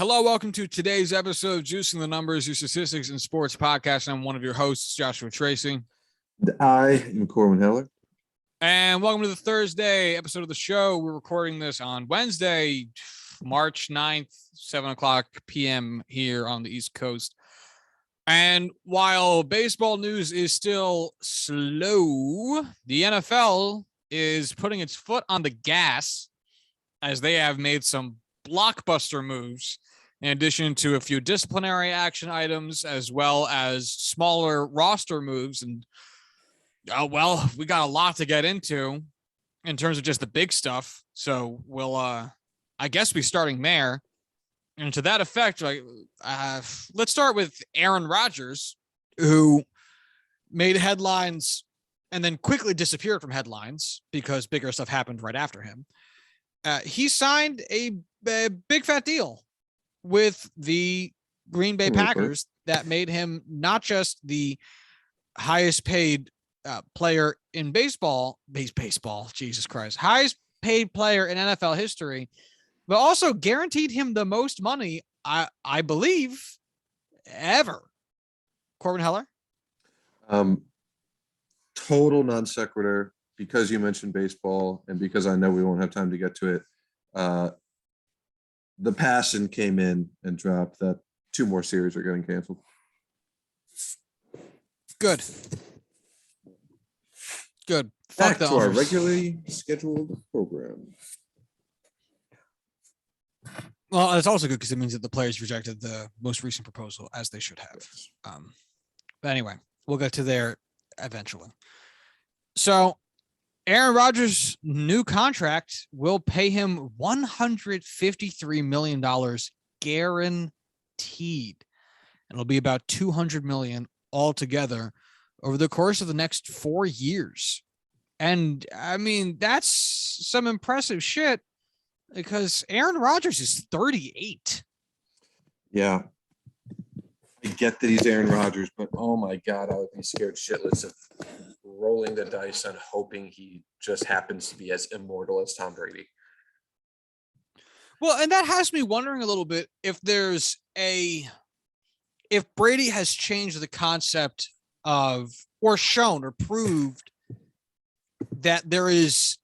Hello, welcome to today's episode of Juicing the Numbers, your statistics and sports podcast. I'm one of your hosts, Joshua Tracy. I am Corwin Heller. And welcome to the Thursday episode of the show. We're recording this on Wednesday, March 9th, 7 o'clock p.m. here on the East Coast. And while baseball news is still slow, the NFL is putting its foot on the gas as they have made some blockbuster moves, in addition to a few disciplinary action items, as well as smaller roster moves. And, we got a lot to get into in terms of just the big stuff. So we'll, I guess, be starting there. And to that effect, let's start with Aaron Rodgers, who made headlines and then quickly disappeared from headlines because bigger stuff happened right after him. He signed a big fat deal with the Green Bay Packers that made him not just the highest paid player in baseball, Jesus Christ, highest paid player in NFL history, but also guaranteed him the most money, I believe, ever. Corwin Heller? Total non sequitur, because you mentioned baseball and because I know we won't have time to get to it. The Passion came in and dropped that 2 more series are getting canceled. Good. Back to our regularly scheduled program. Well, it's also good because it means that the players rejected the most recent proposal, as they should have. But anyway, we'll get to there eventually. So Aaron Rodgers' new contract will pay him $153 million guaranteed. And it'll be about $200 million altogether over the course of the next 4 years. And I mean, that's some impressive shit because Aaron Rodgers is 38. Yeah. I get that he's Aaron Rodgers, but oh my God, I would be scared shitless of rolling the dice on hoping he just happens to be as immortal as Tom Brady. Well, and that has me wondering a little bit if Brady has changed the concept of, or shown or proved that there is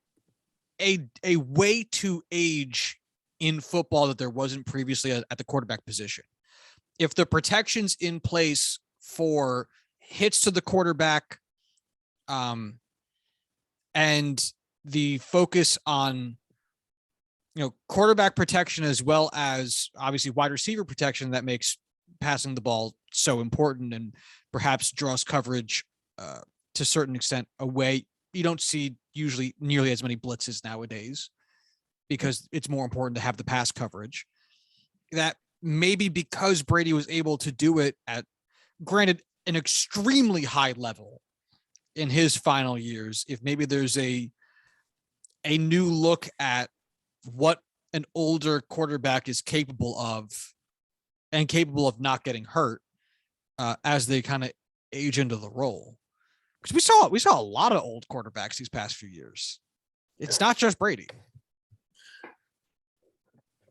a way to age in football that there wasn't previously at the quarterback position. If the protection's in place for hits to the quarterback, and the focus on, quarterback protection as well as obviously wide receiver protection that makes passing the ball so important and perhaps draws coverage to a certain extent away. You don't see usually nearly as many blitzes nowadays because it's more important to have the pass coverage. That maybe because Brady was able to do it at, granted, an extremely high level in his final years, if maybe there's a new look at what an older quarterback is capable of and capable of not getting hurt as they kind of age into the role. Because we saw a lot of old quarterbacks these past few years. It's not just Brady.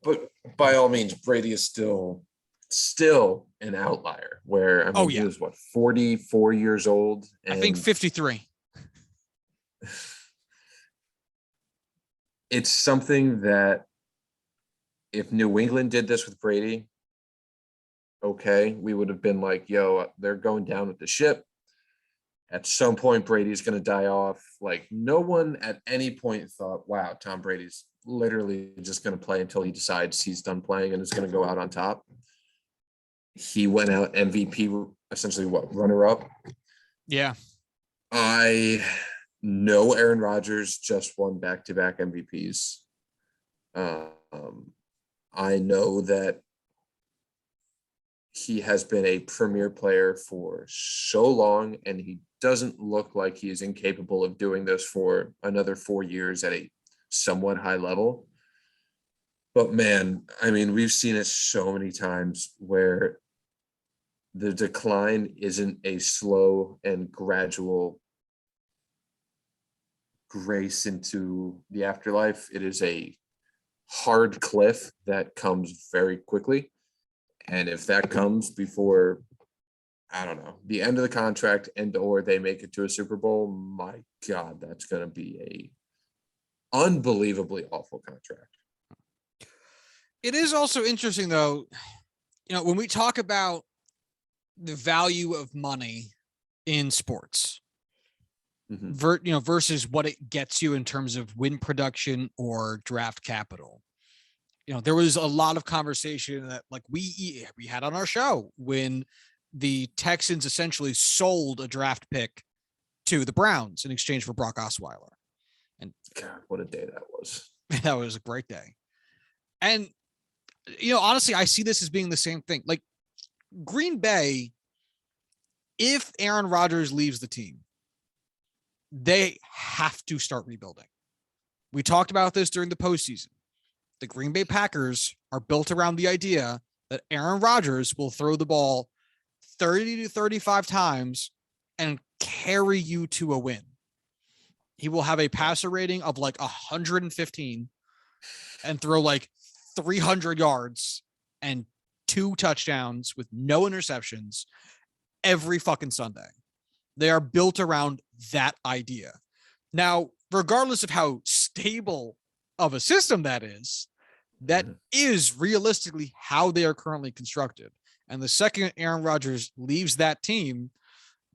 But by all means, Brady is still an outlier where, he was 44 years old. And I think 53. It's something that if New England did this with Brady, okay, we would have been like, yo, they're going down with the ship. At some point, Brady's going to die off. Like, no one at any point thought, wow, Tom Brady's literally just going to play until he decides he's done playing and is going to go out on top. He went out MVP, essentially runner-up. Yeah. I know Aaron Rodgers just won back-to-back MVPs. I know that he has been a premier player for so long, and he doesn't look like he is incapable of doing this for another 4 years at a somewhat high level. But man, we've seen it so many times where the decline isn't a slow and gradual grace into the afterlife. It is a hard cliff that comes very quickly. And if that comes before, I don't know, the end of the contract and or they make it to a Super Bowl, my God, that's going to be a unbelievably awful contract. It is also interesting, though, when we talk about the value of money in sports, versus what it gets you in terms of win production or draft capital. There was a lot of conversation that we had on our show when the Texans essentially sold a draft pick to the Browns in exchange for Brock Osweiler. And God, what a day that was. That was a great day. And, honestly, I see this as being the same thing. Like Green Bay, if Aaron Rodgers leaves the team, they have to start rebuilding. We talked about this during the postseason. The Green Bay Packers are built around the idea that Aaron Rodgers will throw the ball 30 to 35 times and carry you to a win. He will have a passer rating of 115 and throw 300 yards and 2 touchdowns with no interceptions every fucking Sunday. They are built around that idea. Now, regardless of how stable of a system that is realistically how they are currently constructed. And the second Aaron Rodgers leaves that team,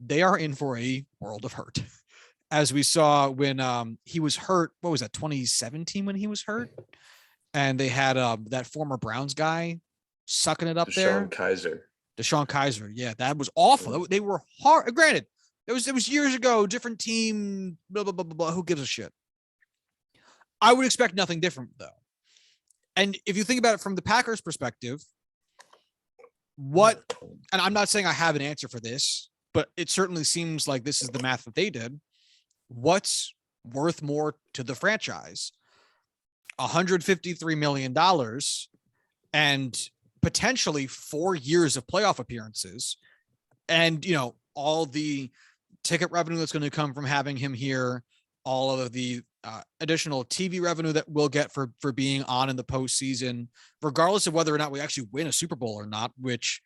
they are in for a world of hurt. As we saw when he was hurt, what was that, 2017 when he was hurt? And they had that former Browns guy sucking it up there. DeShone Kizer. Yeah, that was awful. They were hard. Granted, it was years ago, different team, blah, blah, blah, blah, blah. Who gives a shit? I would expect nothing different, though. And if you think about it from the Packers' perspective, and I'm not saying I have an answer for this, but it certainly seems like this is the math that they did. What's worth more to the franchise? $153 million and potentially 4 years of playoff appearances. And, all the ticket revenue that's going to come from having him here, all of the additional TV revenue that we'll get for being on in the postseason, regardless of whether or not we actually win a Super Bowl or not, which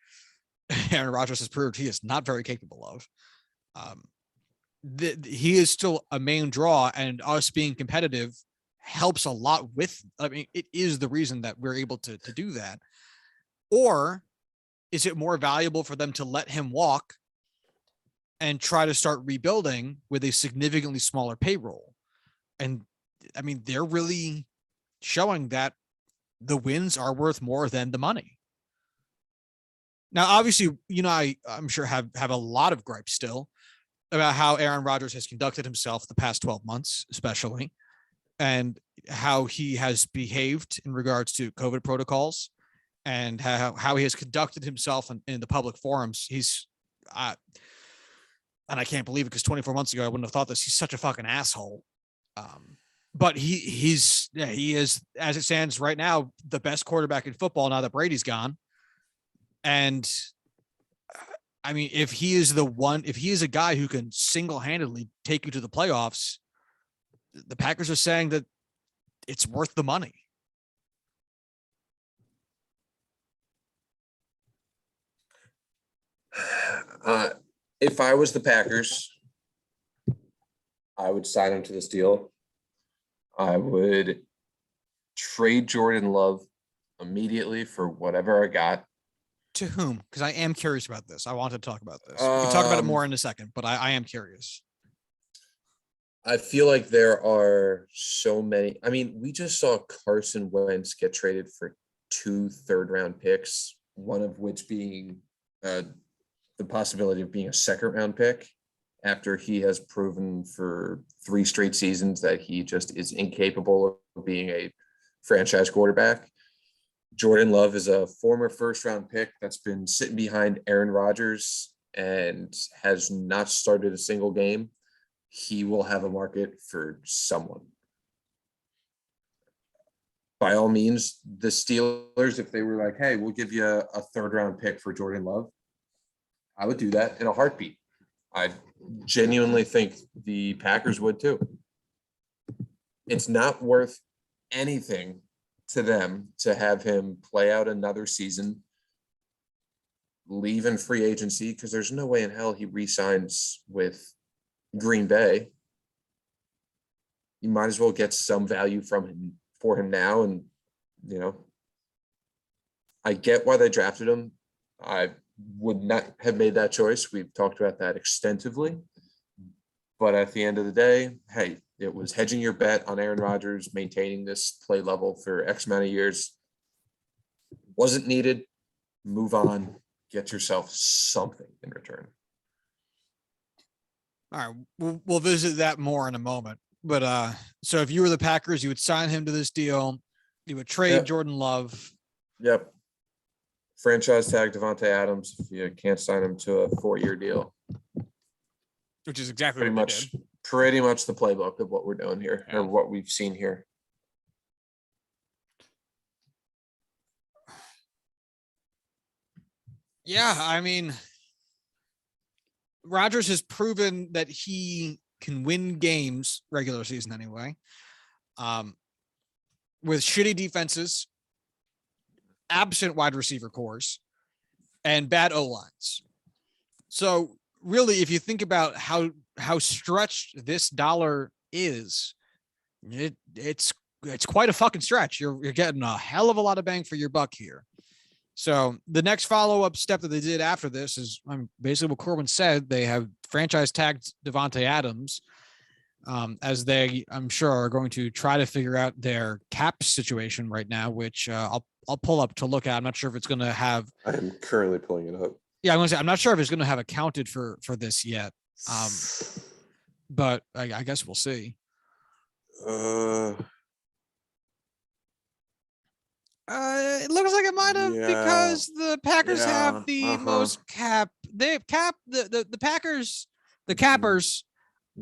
Aaron Rodgers has proved he is not very capable of. He is still a main draw, and us being competitive helps a lot with, it is the reason that we're able to do that. Or is it more valuable for them to let him walk and try to start rebuilding with a significantly smaller payroll? And they're really showing that the wins are worth more than the money. Now, obviously, I'm sure have a lot of gripes still about how Aaron Rodgers has conducted himself the past 12 months, especially, and how he has behaved in regards to COVID protocols and how he has conducted himself in the public forums. He's, and I can't believe it because 24 months ago, I wouldn't have thought this. He's such a fucking asshole. But he is, as it stands right now, the best quarterback in football now that Brady's gone. And if he is a guy who can single-handedly take you to the playoffs, the Packers are saying that it's worth the money. If I was the Packers, I would sign him to this deal. I would trade Jordan Love immediately for whatever I got. To whom? Because I am curious about this. I want to talk about this. We can talk about it more in a second, but I am curious. I feel like there are so many. We just saw Carson Wentz get traded for 2 third-round picks, one of which being the possibility of being a second-round pick after he has proven for 3 straight seasons that he just is incapable of being a franchise quarterback. Jordan Love is a former first-round pick that's been sitting behind Aaron Rodgers and has not started a single game. He will have a market for someone. By all means, the Steelers, if they were like, hey, we'll give you a third-round pick for Jordan Love, I would do that in a heartbeat. I genuinely think the Packers would too. It's not worth anything to them to have him play out another season, leave in free agency because there's no way in hell he re-signs with Green Bay. You might as well get some value for him now. And, I get why they drafted him. I would not have made that choice. We've talked about that extensively. But at the end of the day, hey, it was hedging your bet on Aaron Rodgers, maintaining this play level for X amount of years. Wasn't needed. Move on. Get yourself something in return. All right. We'll visit that more in a moment. But so if you were the Packers, you would sign him to this deal. You would trade Jordan Love. Yep. Franchise tag Davante Adams if you can't sign him to a 4-year deal. Which is exactly pretty much the playbook of what we're doing here, or what we've seen here. Yeah, I mean, Rodgers has proven that he can win games, regular season anyway, with shitty defenses, absent wide receiver cores, and bad O-lines. So really, if you think about how stretched this dollar is, it's quite a fucking stretch. You're getting a hell of a lot of bang for your buck here. So the next follow-up step that they did after this is basically what Corwin said. They have franchise tagged Davante Adams as they, I'm sure, are going to try to figure out their cap situation right now, which I'll pull up to look at. I'm not sure if it's going to have. I am currently pulling it up. Yeah, I'm going to say I'm not sure if it's going to have accounted for this yet, but I guess we'll see. It looks like it might have because the Packers have the most cap. They have cap the Packers, the cappers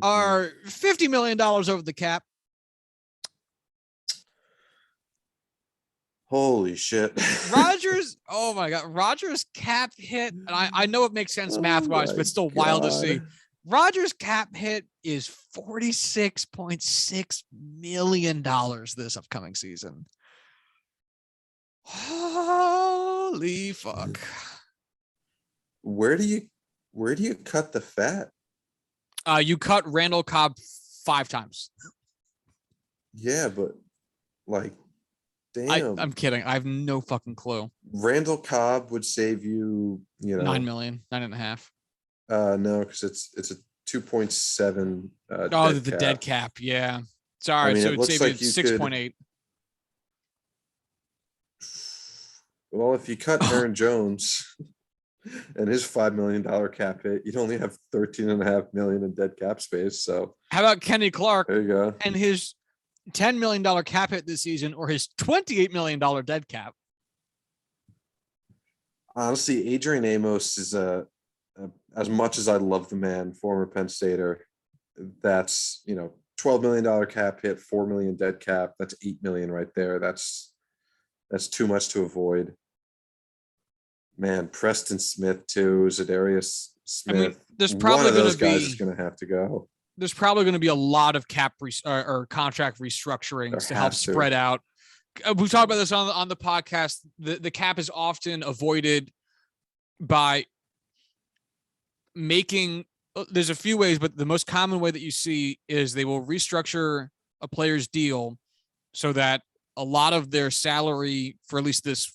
are $50 million over the cap. Holy shit. Rodgers, oh my God. Rodgers cap hit, and I know it makes sense math-wise, but it's still wild to see. Rodgers cap hit is $46.6 million this upcoming season. Holy fuck. Where do you cut the fat? You cut Randall Cobb 5 times. Yeah, but like, damn. I'm kidding. I have no fucking clue. Randall Cobb would save you, 9 million, 9.5. No, because it's a 2.7 the dead cap. Yeah. Sorry, so it'd save you 6.8. Well, if you cut Aaron Jones and his $5 million cap hit, you'd only have $13.5 million in dead cap space. So how about Kenny Clark? There you go. And his $10 million cap hit this season, or his $28 million dead cap? Honestly, Adrian Amos is as much as I love the man, former Penn Stater, that's $12 million cap hit, $4 million dead cap. That's $8 million right there. That's too much to avoid. Man, Preston Smith too, Zadarius Smith. I mean, there's probably one of those guys is going to have to go. There's probably going to be a lot of cap or contract restructurings to help spread out. We talked about this on the podcast. The cap is often avoided by making. There's a few ways, but the most common way that you see is they will restructure a player's deal so that a lot of their salary for at least this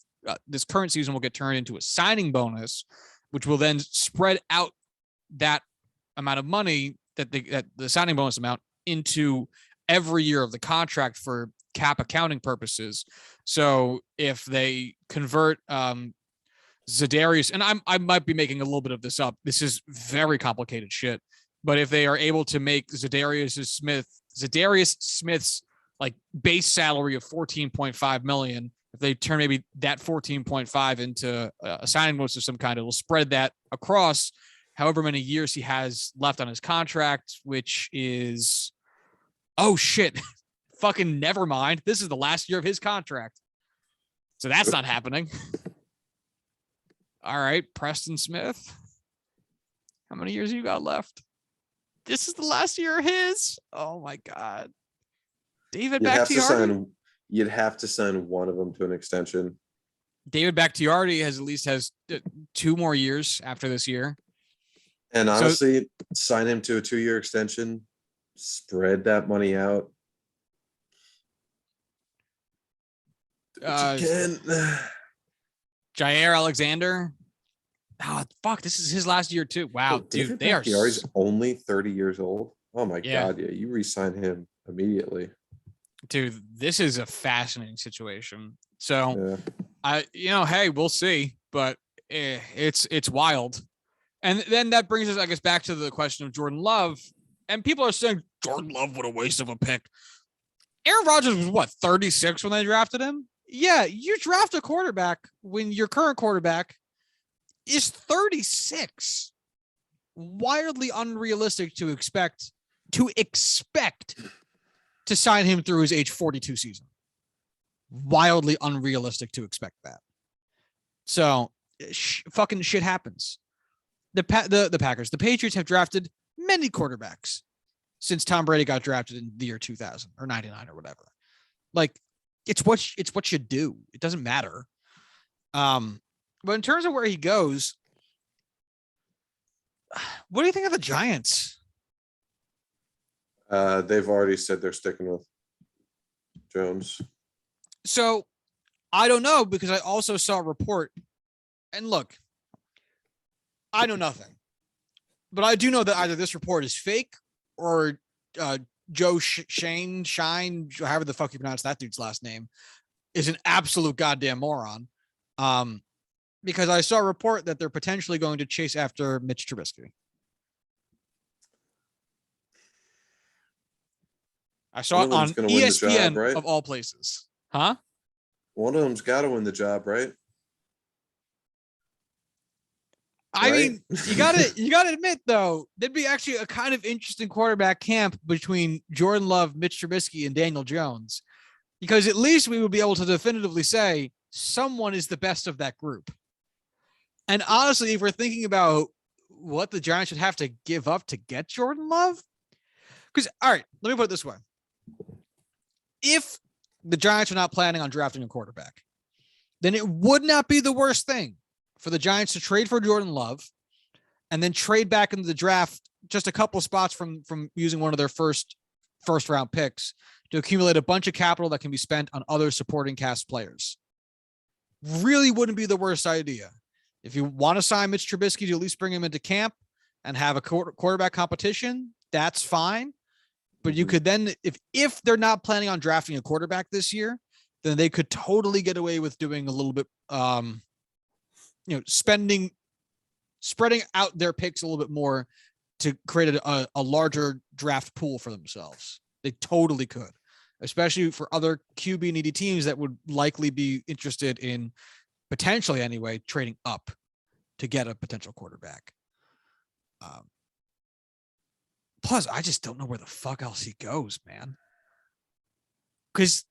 current season will get turned into a signing bonus, which will then spread out that amount of money that the signing bonus amount into every year of the contract for cap accounting purposes. So if they convert Zadarius, and I might be making a little bit of this up, this is very complicated shit, but if they are able to make Zadarius Smith's like base salary of $14.5 million, if they turn maybe that 14.5 into a signing bonus of some kind, it will spread that across however many years he has left on his contract, which is, oh shit, fucking never mind. This is the last year of his contract. So that's not happening. All right, Preston Smith. How many years you got left? This is the last year of his. Oh my God. David Bakhtiari. You'd have to sign one of them to an extension. David Bakhtiari has 2 more years after this year. And honestly, sign him to a 2-year extension, spread that money out. Again. Jair Alexander. Oh, fuck. This is his last year, too. Wow, dude. They are. He's only 30 years old. Oh, my God. Yeah, you re-sign him immediately. Dude, this is a fascinating situation. So, hey, we'll see. But it's wild. And then that brings us, I guess, back to the question of Jordan Love. And people are saying, Jordan Love, what a waste of a pick. Aaron Rodgers was, what, 36 when they drafted him? Yeah, you draft a quarterback when your current quarterback is 36. Wildly unrealistic to expect to sign him through his age 42 season. Wildly unrealistic to expect that. So, fucking shit happens. The Packers, the Patriots have drafted many quarterbacks since Tom Brady got drafted in the year 2000 or 99 or whatever. Like, it's what you do. It doesn't matter. But in terms of where he goes, what do you think of the Giants? They've already said they're sticking with Jones. So I don't know, because I also saw a report, and look, I know nothing, but I do know that either this report is fake or Joe Shine, however the fuck you pronounce that dude's last name, is an absolute goddamn moron. Because I saw a report that they're potentially going to chase after Mitch Trubisky. I saw it on ESPN, right? Of all places. Huh? One of them's got to win the job, right? I mean, you gotta admit, though, there'd be actually a kind of interesting quarterback camp between Jordan Love, Mitch Trubisky, and Daniel Jones, because at least we would be able to definitively say someone is the best of that group. And honestly, if we're thinking about what the Giants should have to give up to get Jordan Love, because, all right, let me put it this way. If the Giants are not planning on drafting a quarterback, then it would not be the worst thing for the Giants to trade for Jordan Love and then trade back into the draft just a couple spots from using one of their first round picks to accumulate a bunch of capital that can be spent on other supporting cast players. Really wouldn't be the worst idea. If you want to sign Mitch Trubisky to at least bring him into camp and have a quarterback competition, that's fine. But you could then, if they're not planning on drafting a quarterback this year, then they could totally get away with doing a little bit, spreading out their picks a little bit more to create a larger draft pool for themselves. They totally could, especially for other QB needy teams that would likely be interested in, potentially anyway, trading up to get a potential quarterback. Plus, I just don't know where the fuck else he goes, man.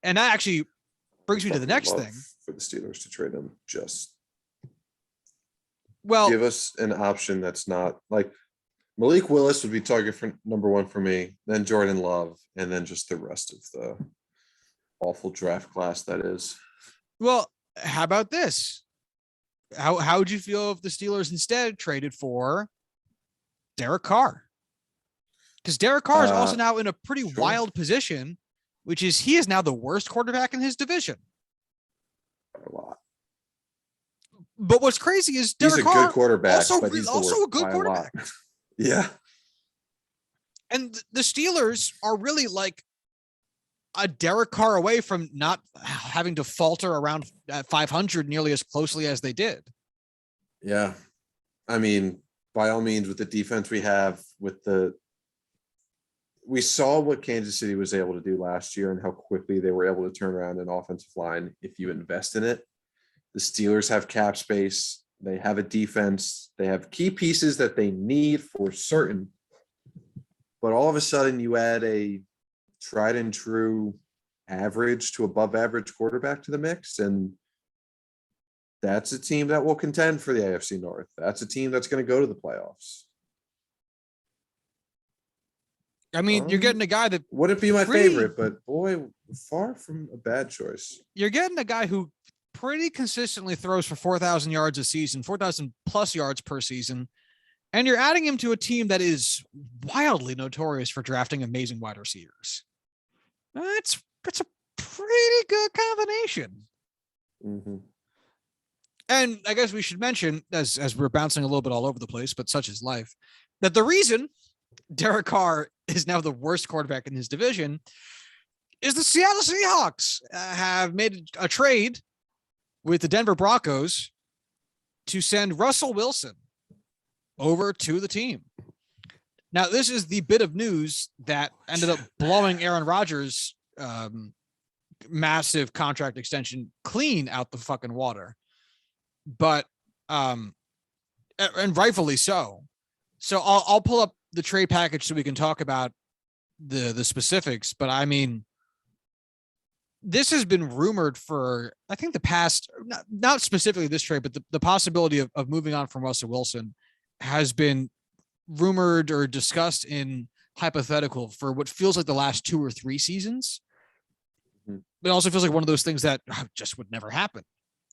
And that actually brings me to the next thing. For the Steelers to trade him, just give us an option that's not like Malik Willis would be target for number one for me, then Jordan Love, and then just the rest of the awful draft class that is. Well, how about this? How would you feel if the Steelers instead traded for Derek Carr? Because Derek Carr is also now in a pretty wild position, which is he is now the worst quarterback in his division. A lot. But what's crazy is Derek he's a Carr good quarterback, also, but he's also a good quarterback. Yeah. And the Steelers are really like a Derek Carr away from not having to falter around 500 nearly as closely as they did. Yeah. I mean, by all means, with the defense we have, we saw what Kansas City was able to do last year and how quickly they were able to turn around an offensive line if you invest in it. The Steelers have cap space. They have a defense. They have key pieces that they need for certain. But all of a sudden you add a tried and true average to above average quarterback to the mix, and that's a team that will contend for the AFC North. That's a team that's going to go to the playoffs. I mean, you're getting a guy that wouldn't be my favorite, but boy, far from a bad choice. You're getting a guy who pretty consistently throws for 4,000 yards a season, 4,000 plus yards per season. And you're adding him to a team that is wildly notorious for drafting amazing wide receivers. That's a pretty good combination. Mhm. And I guess we should mention, as we're bouncing a little bit all over the place, but such is life, that the reason Derek Carr is now the worst quarterback in his division is the Seattle Seahawks have made a trade with the Denver Broncos to send Russell Wilson over to the team. Now, this is the bit of news that ended up blowing Aaron Rodgers' massive contract extension clean out the fucking water. But, and rightfully so. So I'll pull up the trade package so we can talk about the specifics. But I mean, this has been rumored for, I think, the past, not specifically this trade, but the possibility of moving on from Russell Wilson has been rumored or discussed in hypothetical for what feels like the last 2 or 3 seasons. Mhm. But it also feels like one of those things that just would never happen.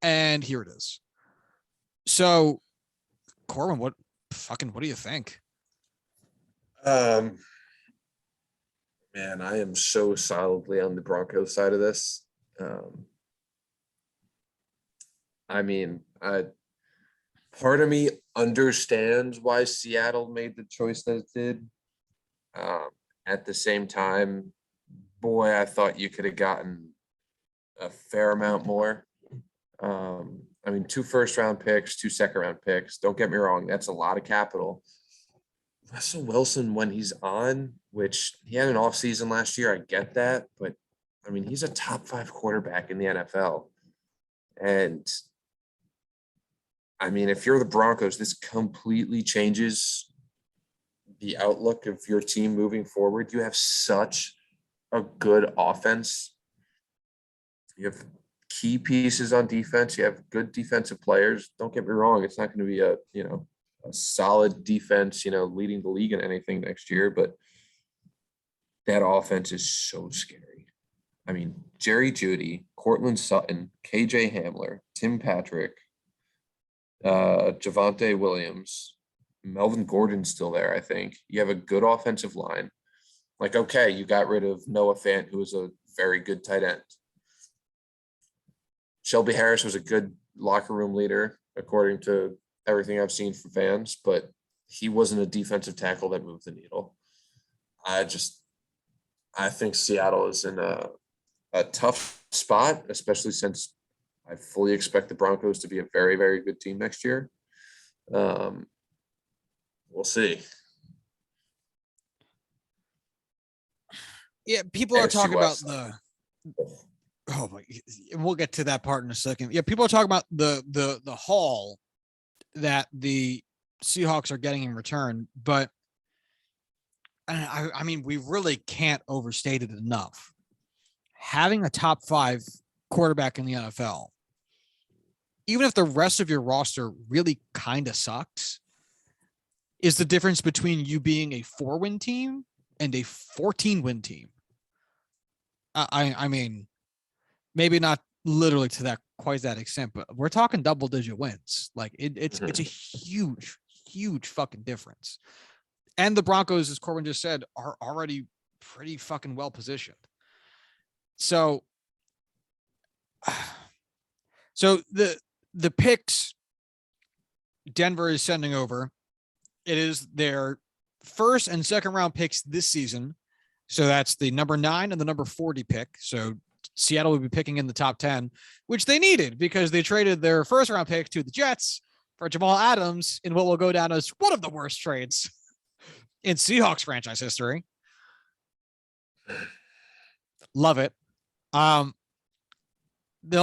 And here it is. So, Corwin, what do you think? Man, I am so solidly on the Broncos side of this. I mean, part of me understands why Seattle made the choice that it did. At the same time, boy, I thought you could have gotten a fair amount more. I mean, 2 first-round picks, 2 second-round picks. Don't get me wrong, that's a lot of capital. Russell Wilson, when he's on, which he had an off season last year, I get that, but I mean, he's a top 5 quarterback in the NFL. And I mean, if you're the Broncos, this completely changes the outlook of your team moving forward. You have such a good offense. You have key pieces on defense. You have good defensive players. Don't get me wrong. It's not going to be a solid defense, leading the league in anything next year, but that offense is so scary. I mean, Jerry Jeudy, Cortland Sutton, KJ Hamler, Tim Patrick, Davante Williams, Melvin Gordon's still there, I think. You have a good offensive line. Like, okay, you got rid of Noah Fant, who was a very good tight end. Shelby Harris was a good locker room leader, according to everything I've seen from fans, but he wasn't a defensive tackle that moved the needle. I think Seattle is in a tough spot, especially since I fully expect the Broncos to be a very, very good team next year. We'll see. Yeah, people are AFC talking West. about we'll get to that part in a second. Yeah, people are talking about the haul that the Seahawks are getting in return, but I mean, we really can't overstate it enough. Having a top 5 quarterback in the NFL, even if the rest of your roster really kind of sucks, is the difference between you being a 4-win team and a 14-win team. I mean, maybe not literally to quite that extent, but we're talking double-digit wins. Like it's a huge fucking difference. And the Broncos, as Corwin just said, are already pretty fucking well positioned. So the picks Denver is sending over, it is their first and second round picks this season. So that's the number 9 and the number 40 pick. So Seattle will be picking in the top 10, which they needed because they traded their first round pick to the Jets for Jamal Adams in what will go down as one of the worst trades in Seahawks franchise history. Love it. They'll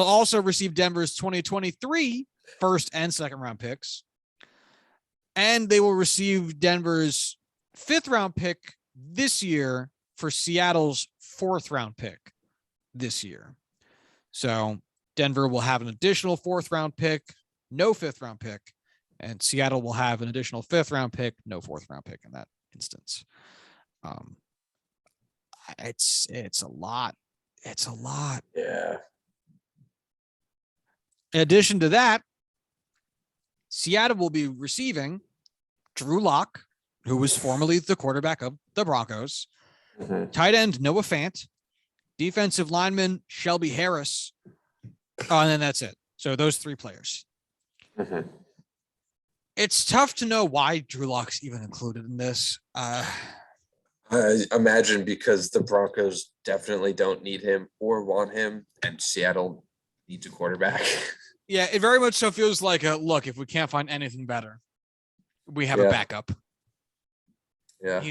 also receive Denver's 2023 first and second round picks. And they will receive Denver's 5th round pick this year for Seattle's 4th round pick this year. So Denver will have an additional 4th round pick, no 5th round pick, and Seattle will have an additional 5th round pick, no 4th round pick in that instance. It's a lot. It's a lot. Yeah. In addition to that, Seattle will be receiving Drew Lock, who was formerly the quarterback of the Broncos, tight end Noah Fant, defensive lineman Shelby Harris, and then that's it. So those three players. It's tough to know why Drew Lock's even included in this. I imagine because the Broncos definitely don't need him or want him, and Seattle needs a quarterback. Yeah, it very much so feels like a look. If we can't find anything better, we have a backup. Yeah,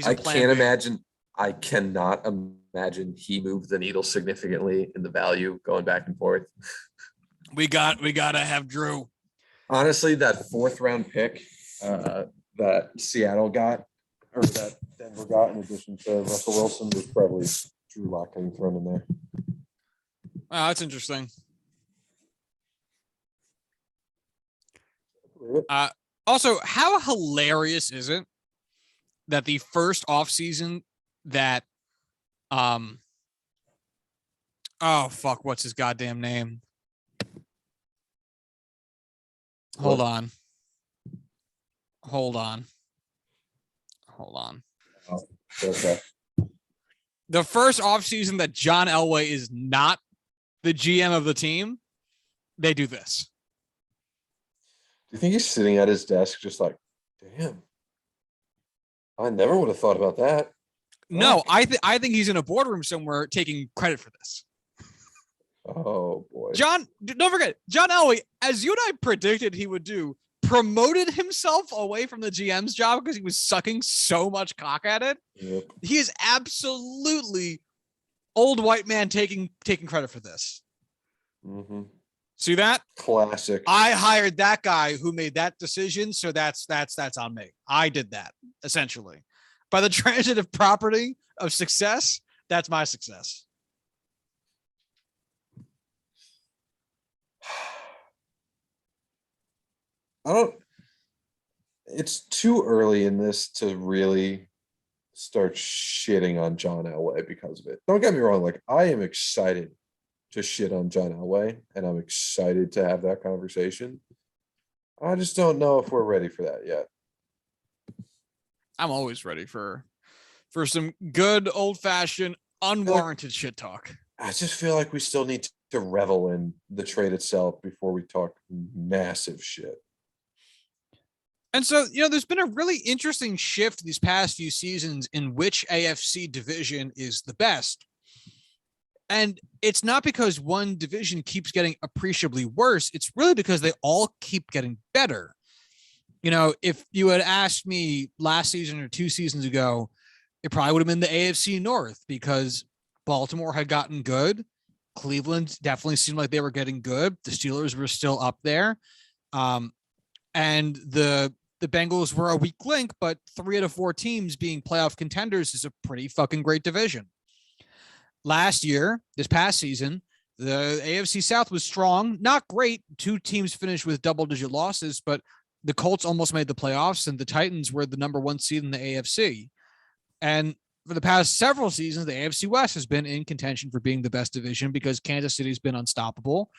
I cannot imagine he moved the needle significantly in the value going back and forth. We gotta have Drew. Honestly, that 4th round pick that Seattle got, or that Denver got, in addition to Russell Wilson, was probably Drew Lock getting thrown in there. Oh, that's interesting. Also, how hilarious is it that the first offseason that oh fuck, what's his goddamn name? Hold on. Oh, okay. The first offseason that John Elway is not the GM of the team, they do this. Do you think he's sitting at his desk just like, damn, I never would have thought about that? No, I think he's in a boardroom somewhere taking credit for this. Oh, boy. John, don't forget, John Elway, as you and I predicted he would do, promoted himself away from the GM's job because he was sucking so much cock at it. Yep. He is absolutely old white man taking credit for this. Mm-hmm. See that? Classic. I hired that guy who made that decision, so that's on me. I did that, essentially. By the transitive property of success, that's my success. It's too early in this to really start shitting on John Elway because of it. Don't get me wrong. Like, I am excited to shit on John Elway, and I'm excited to have that conversation. I just don't know if we're ready for that yet. I'm always ready for some good old-fashioned unwarranted shit talk. I just feel like we still need to revel in the trade itself before we talk massive shit. And so, there's been a really interesting shift these past few seasons in which AFC division is the best. And it's not because one division keeps getting appreciably worse. It's really because they all keep getting better. If you had asked me last season or 2 seasons ago, it probably would have been the AFC North because Baltimore had gotten good. Cleveland definitely seemed like they were getting good. The Steelers were still up there. And the Bengals were a weak link, but 3 out of 4 teams being playoff contenders is a pretty fucking great division. Last year, this past season, the AFC South was strong, not great. 2 teams finished with double-digit losses, but the Colts almost made the playoffs, and the Titans were the number 1 seed in the AFC. And for the past several seasons, the AFC West has been in contention for being the best division because Kansas City's been unstoppable.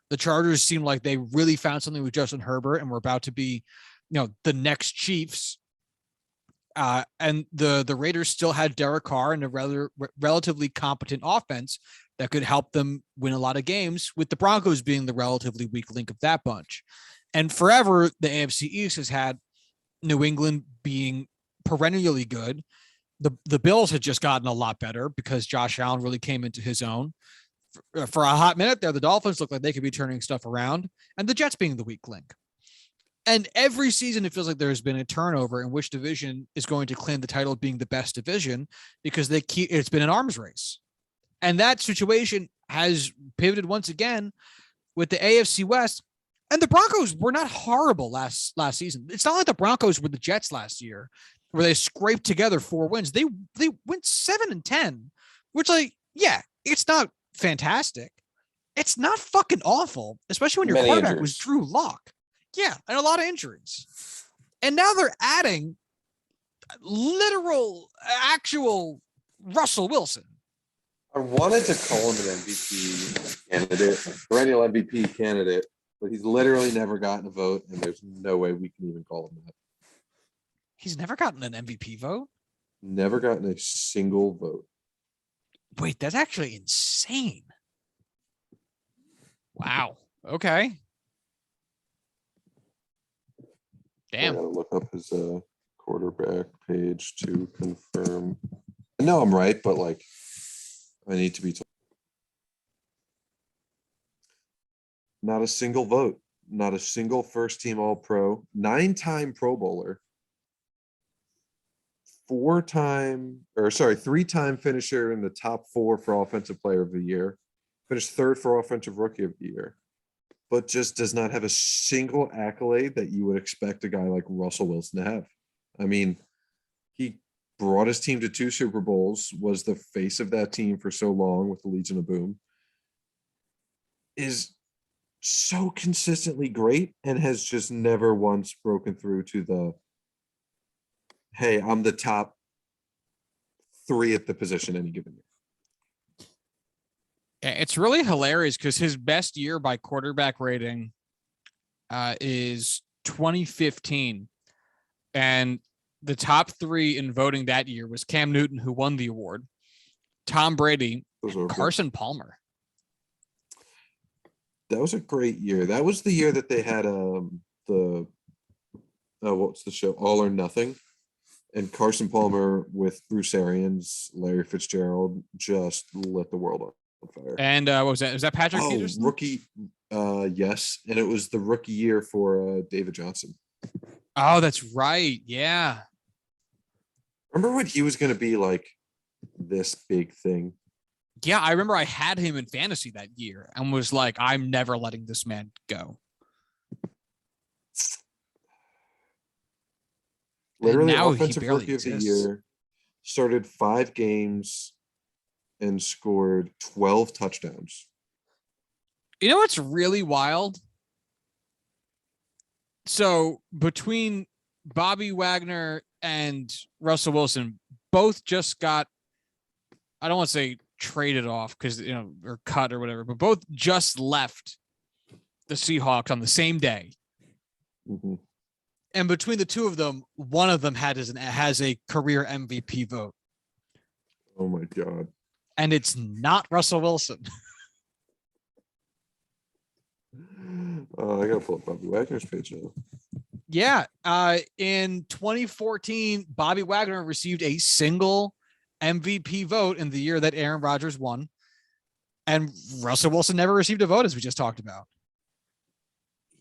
The Chargers seem like they really found something with Justin Herbert, and we're about to be, the next Chiefs. And the Raiders still had Derek Carr and a relatively competent offense that could help them win a lot of games, with the Broncos being the relatively weak link of that bunch. And forever, the AFC East has had New England being perennially good. The Bills had just gotten a lot better because Josh Allen really came into his own. For a hot minute there, the Dolphins looked like they could be turning stuff around, and the Jets being the weak link. And every season, it feels like there's been a turnover in which division is going to claim the title of being the best division because it's been an arms race. And that situation has pivoted once again with the AFC West. And the Broncos were not horrible last season. It's not like the Broncos were the Jets last year where they scraped together 4 wins. They went 7-10, which, it's not fantastic. It's not fucking awful, especially when your quarterback was Drew Lock. Yeah, and a lot of injuries. And now they're adding actual Russell Wilson. I wanted to call him an MVP candidate, perennial MVP candidate, But he's literally never gotten a vote, and there's no way we can even call him that. He's never gotten an MVP vote? Never gotten a single vote. Wait, that's actually insane. Wow. Okay. I Damn. gotta look up his quarterback page to confirm. I know I'm right, but like, I need to be told. Not a single vote. Not a single first team All Pro. 9-time Pro Bowler. 3-time finisher in the top 4 for Offensive Player of the Year. Finished 3rd for Offensive Rookie of the Year. But just does not have a single accolade that you would expect a guy like Russell Wilson to have. I mean, he brought his team to 2 Super Bowls, was the face of that team for so long with the Legion of Boom, is so consistently great and has just never once broken through to the, hey, I'm the top 3 at the position any given year. It's really hilarious because his best year by quarterback rating is 2015. And the top 3 in voting that year was Cam Newton, who won the award, Tom Brady, and Carson Palmer. That was a great year. That was the year that they had what's the show? All or Nothing. And Carson Palmer with Bruce Arians, Larry Fitzgerald just lit the world on fire. And what was that? Was that Patrick Peterson? Rookie. Yes. And it was the rookie year for David Johnson. Oh, that's right. Yeah. Remember when he was going to be like this big thing? Yeah, I remember I had him in fantasy that year and was like, I'm never letting this man go. Literally, now Offensive Rookie of the Year, started 5 games and scored 12 touchdowns. You know what's really wild? So between Bobby Wagner and Russell Wilson, both just got, I don't want to say traded off because, or cut or whatever, but both just left the Seahawks on the same day. Mm-hmm. And between the two of them, one of them has a career MVP vote. Oh my God. And it's not Russell Wilson. I gotta pull up Bobby Wagner's page now. Yeah. In 2014, Bobby Wagner received a single MVP vote in the year that Aaron Rodgers won. And Russell Wilson never received a vote, as we just talked about.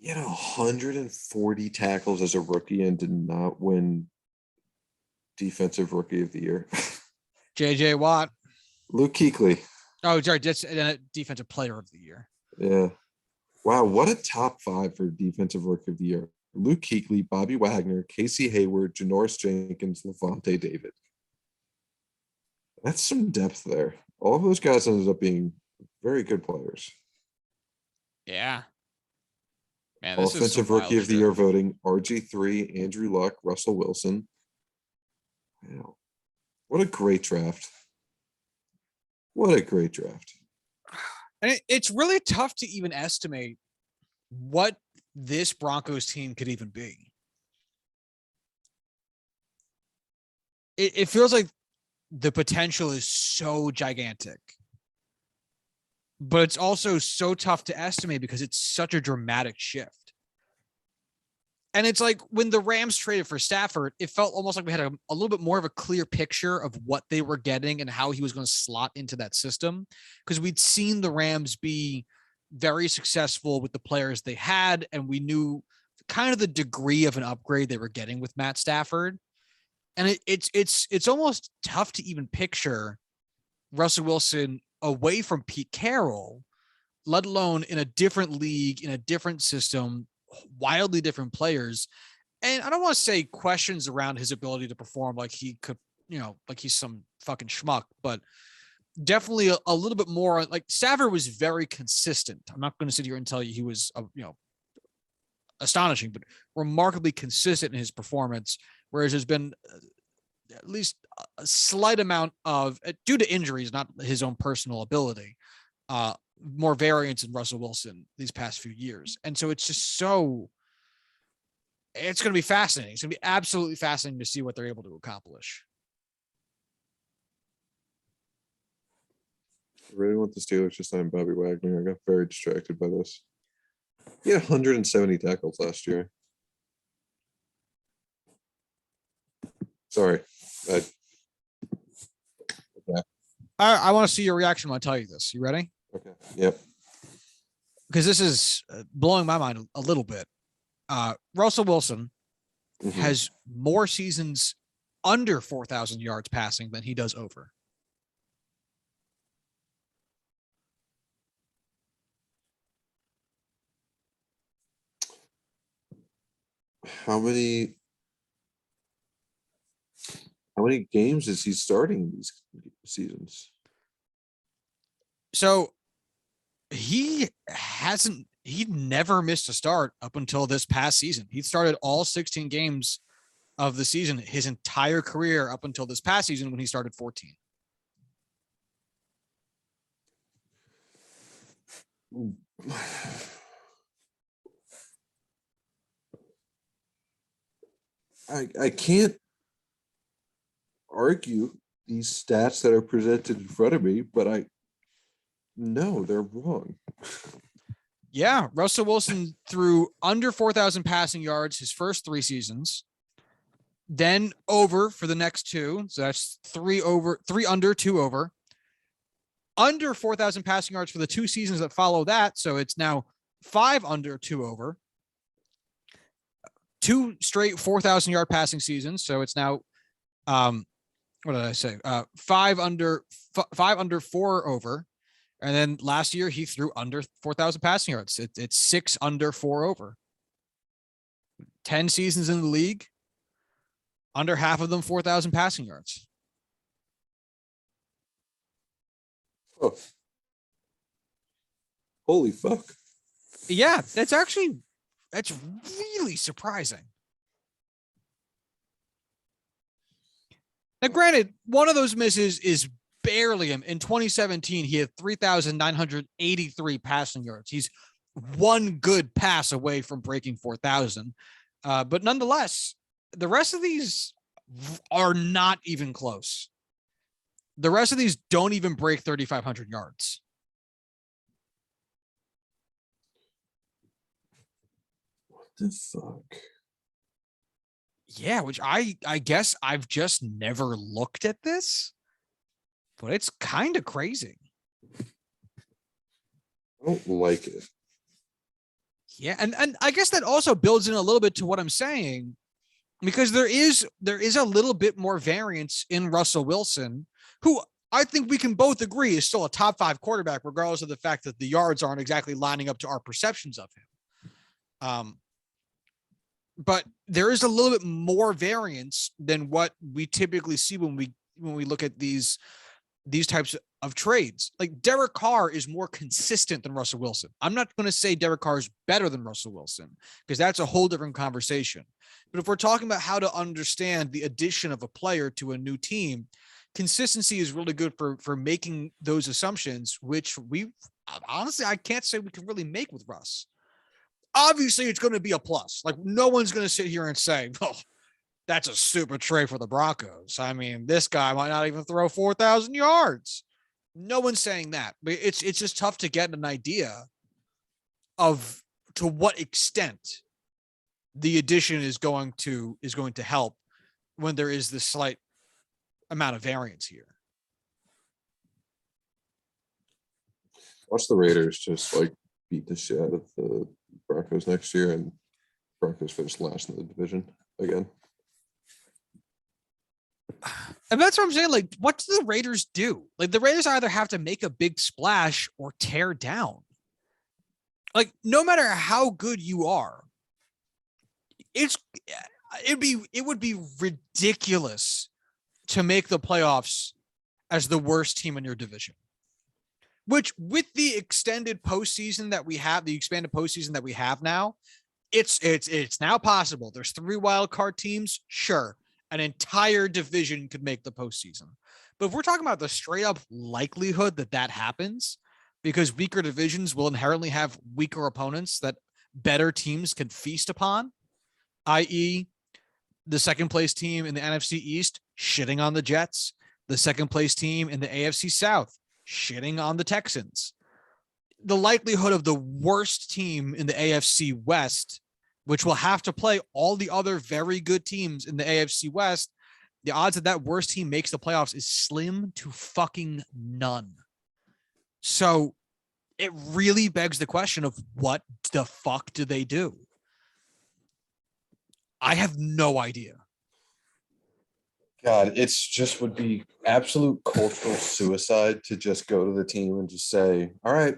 He had 140 tackles as a rookie and did not win Defensive Rookie of the Year. J.J. Watt. Luke Kuechly. Oh, sorry, just Defensive Player of the Year. Yeah. Wow, what a top 5 for Defensive Rookie of the Year. Luke Kuechly, Bobby Wagner, Casey Hayward, Janoris Jenkins, Levante David. That's some depth there. All of those guys ended up being very good players. Yeah. Man, Offensive Rookie of the Year voting, RG3, Andrew Luck, Russell Wilson. Wow. What a great draft. What a great draft. And it's really tough to even estimate what this Broncos team could even be. It feels like the potential is so gigantic. But it's also so tough to estimate because it's such a dramatic shift. And it's like when the Rams traded for Stafford, it felt almost like we had a little bit more of a clear picture of what they were getting and how he was going to slot into that system. Because we'd seen the Rams be very successful with the players they had, and we knew kind of the degree of an upgrade they were getting with Matt Stafford. And it's almost tough to even picture Russell Wilson away from Pete Carroll, let alone in a different league, in a different system, wildly different players. And I don't want to say questions around his ability to perform like he could, like he's some fucking schmuck, but definitely a little bit more like Stafford was very consistent. I'm not going to sit here and tell you he was, astonishing, but remarkably consistent in his performance. Whereas there's been at least a slight amount of, due to injuries, not his own personal ability, more variance in Russell Wilson these past few years. And so it's just it's going to be fascinating. It's going to be absolutely fascinating to see what they're able to accomplish. I really want the Steelers to sign Bobby Wagner. I got very distracted by this. He had 170 tackles last year. Sorry. I want to see your reaction when I tell you this. You ready? Okay. Yep. Because this is blowing my mind a little bit. Russell Wilson has more seasons under 4,000 yards passing than he does over. How many games is he starting these seasons? So he never missed a start up until this past season. He started all 16 games of the season his entire career up until this past season when he started 14. I can't argue these stats that are presented in front of me, but no, they're wrong. Yeah, Russell Wilson threw under 4,000 passing yards his first 3 seasons, then over for the next 2. So that's 3 under, 2 over. Under 4,000 passing yards for the 2 seasons that follow that. So it's now 5 under, 2 over. 2 straight 4,000 yard passing seasons. So it's now, what did I say? 5 under, 4 over. And then last year he threw under 4,000 passing yards. It's 6 under, 4 over. 10 seasons in the league, under half of them 4,000 passing yards. Oh, holy fuck! Yeah, that's really surprising. Now, granted, one of those misses is barely him. In 2017, he had 3,983 passing yards. He's one good pass away from breaking 4,000. But nonetheless, the rest of these are not even close. The rest of these don't even break 3,500 yards. What the fuck? Yeah, which I guess I've just never looked at this, but it's kind of crazy. I don't like it. Yeah, and I guess that also builds in a little bit to what I'm saying, because there is a little bit more variance in Russell Wilson, who I think we can both agree is still a top 5 quarterback, regardless of the fact that the yards aren't exactly lining up to our perceptions of him. But there is a little bit more variance than what we typically see when we look at these types of trades. Like Derek Carr is more consistent than Russell Wilson. I'm not going to say Derek Carr is better than Russell Wilson, because that's a whole different conversation. But if we're talking about how to understand the addition of a player to a new team, consistency is really good for making those assumptions, which honestly, I can't say we can really make with Russ. Obviously, it's going to be a plus. Like, no one's going to sit here and say, oh, that's a super trade for the Broncos. I mean, this guy might not even throw 4,000 yards. No one's saying that, but it's just tough to get an idea of to what extent the addition is going to help when there is this slight amount of variance here. Watch the Raiders just like beat the shit out of the Broncos next year, and Broncos finished last in the division again. And that's what I'm saying. Like, what do the Raiders do? Like, the Raiders either have to make a big splash or tear down. Like, no matter how good you are, it would be ridiculous to make the playoffs as the worst team in your division. Which, with the extended postseason that we have, the expanded postseason that we have now, it's now possible. There's 3 wild card teams, sure. An entire division could make the postseason. But if we're talking about the straight up likelihood that happens, because weaker divisions will inherently have weaker opponents that better teams can feast upon, i.e., the second place team in the NFC East shitting on the Jets, the second place team in the AFC South shitting on the Texans. The likelihood of the worst team in the AFC West, which will have to play all the other very good teams in the AFC West, the odds that that worst team makes the playoffs is slim to fucking none. So it really begs the question of what the fuck do they do? I have no idea. God, it's just would be absolute cultural suicide to just go to the team and just say, all right,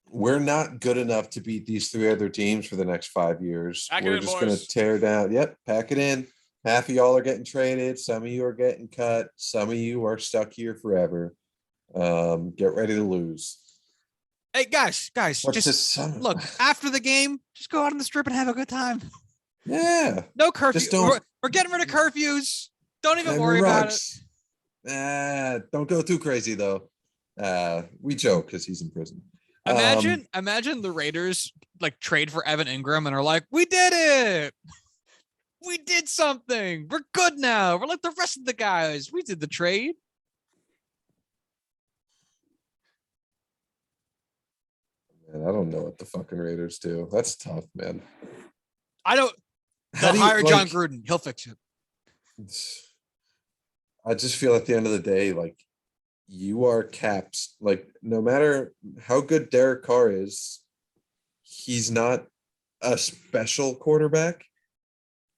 we're not good enough to beat these 3 other teams for the next 5 years. We're just going to tear down. Yep, pack it in. Half of y'all are getting traded. Some of you are getting cut. Some of you are stuck here forever. Get ready to lose. Hey, guys, just look, after the game, just go out on the strip and have a good time. Yeah. No curfew. We're getting rid of curfews. Don't even worry about it. Don't go too crazy, though. We joke because he's in prison. Imagine the Raiders like trade for Evan Ingram and are like, we did it. We did something. We're good now. We're like the rest of the guys. We did the trade. Man, I don't know what the fucking Raiders do. That's tough, man. They'll hire John Gruden. He'll fix it. I just feel at the end of the day, like, you are capped. Like, no matter how good Derek Carr is, he's not a special quarterback.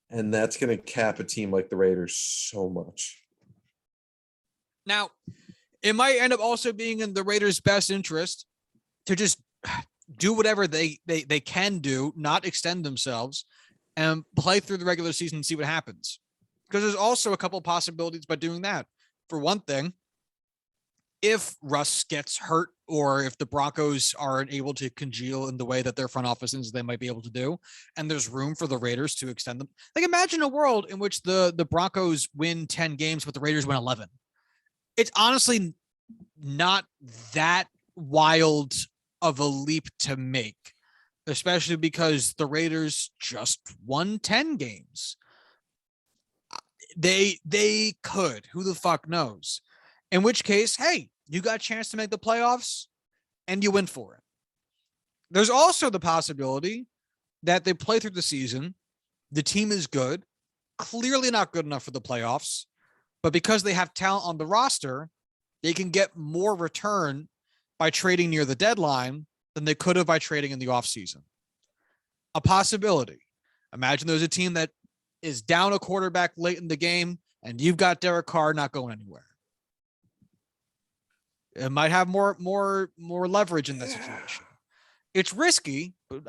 And that's going to cap a team like the Raiders so much. Now, it might end up also being in the Raiders' best interest to just do whatever they can do, not extend themselves, and play through the regular season and see what happens. Because there's also a couple of possibilities by doing that. For one thing, if Russ gets hurt or if the Broncos aren't able to congeal in the way that their front office is, they might be able to do, and there's room for the Raiders to extend them. Like, imagine a world in which the Broncos win 10 games, but the Raiders win 11. It's honestly not that wild of a leap to make, especially because the Raiders just won 10 games. They could. Who the fuck knows? In which case, hey, you got a chance to make the playoffs and you win for it. There's also the possibility that they play through the season. The team is good, clearly not good enough for the playoffs, but because they have talent on the roster, they can get more return by trading near the deadline than they could have by trading in the offseason. A possibility. Imagine there's a team that is down a quarterback late in the game and you've got Derek Carr not going anywhere. It might have more leverage in that situation. It's risky, but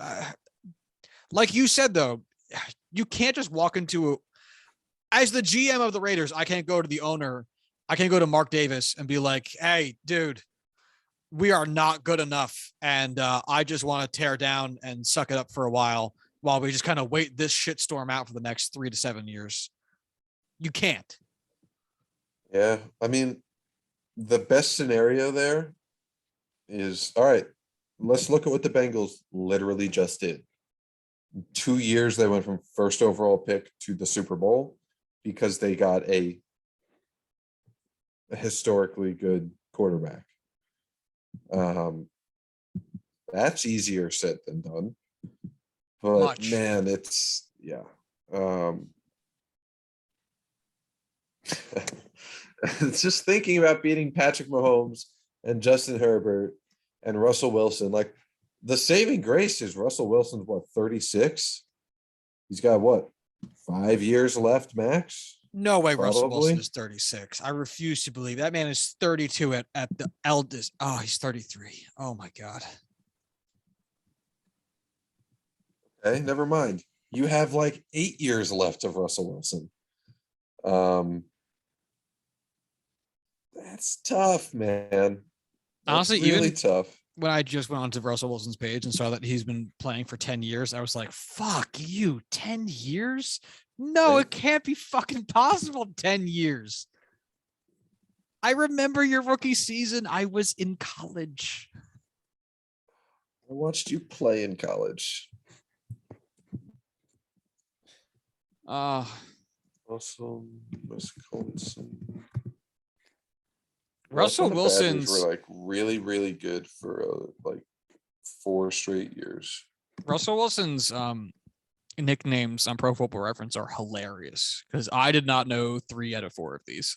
like you said, though, you can't just walk into as the GM of the Raiders. I can't go to the owner. I can't go to Mark Davis and be like, hey, dude, we are not good enough. And I just want to tear down and suck it up for a while we just kind of wait this shitstorm out for the next 3 to 7 years. You can't. Yeah. I mean, the best scenario there is, all right, let's look at what the Bengals literally just did. 2 years, they went from first overall pick to the Super Bowl because they got a historically good quarterback. That's easier said than done. But Much. Man, it's it's just thinking about beating Patrick Mahomes and Justin Herbert and Russell Wilson. Like, the saving grace is Russell Wilson's 36? He's got 5 years left max? No way. Probably. Russell Wilson is 36. I refuse to believe that man is 32 at the eldest. Oh, he's 33. Oh my God. Okay, never mind. You have 8 years left of Russell Wilson. That's tough, man. That's honestly, really even tough. When I just went onto Russell Wilson's page and saw that he's been playing for 10 years, I was like, fuck you, 10 years? No, it can't be fucking possible. 10 years. I remember your rookie season. I was in college. I watched you play in college. Russell Wisconsin. Russell The Badgers Wilson's were like really, really good for like 4 straight years. Russell Wilson's nicknames on Pro Football Reference are hilarious because I did not know 3 out of 4 of these.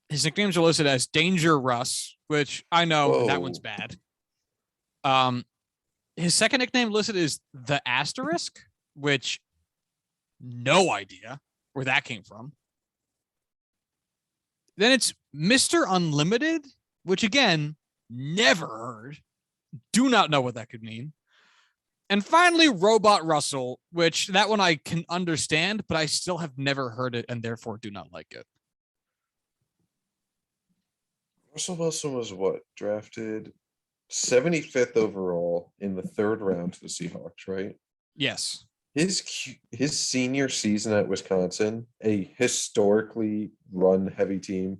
His nicknames are listed as Danger Russ, which I know that one's bad. His second nickname listed is the Asterisk, which no idea where that came from. Then it's Mr. Unlimited, which again, never heard. Do not know what that could mean. And finally, Robot Russell, which that one I can understand, but I still have never heard it and therefore do not like it. Russell Wilson was what? Drafted 75th overall in the 3rd round to the Seahawks, right? Yes. His senior season at Wisconsin, a historically run-heavy team,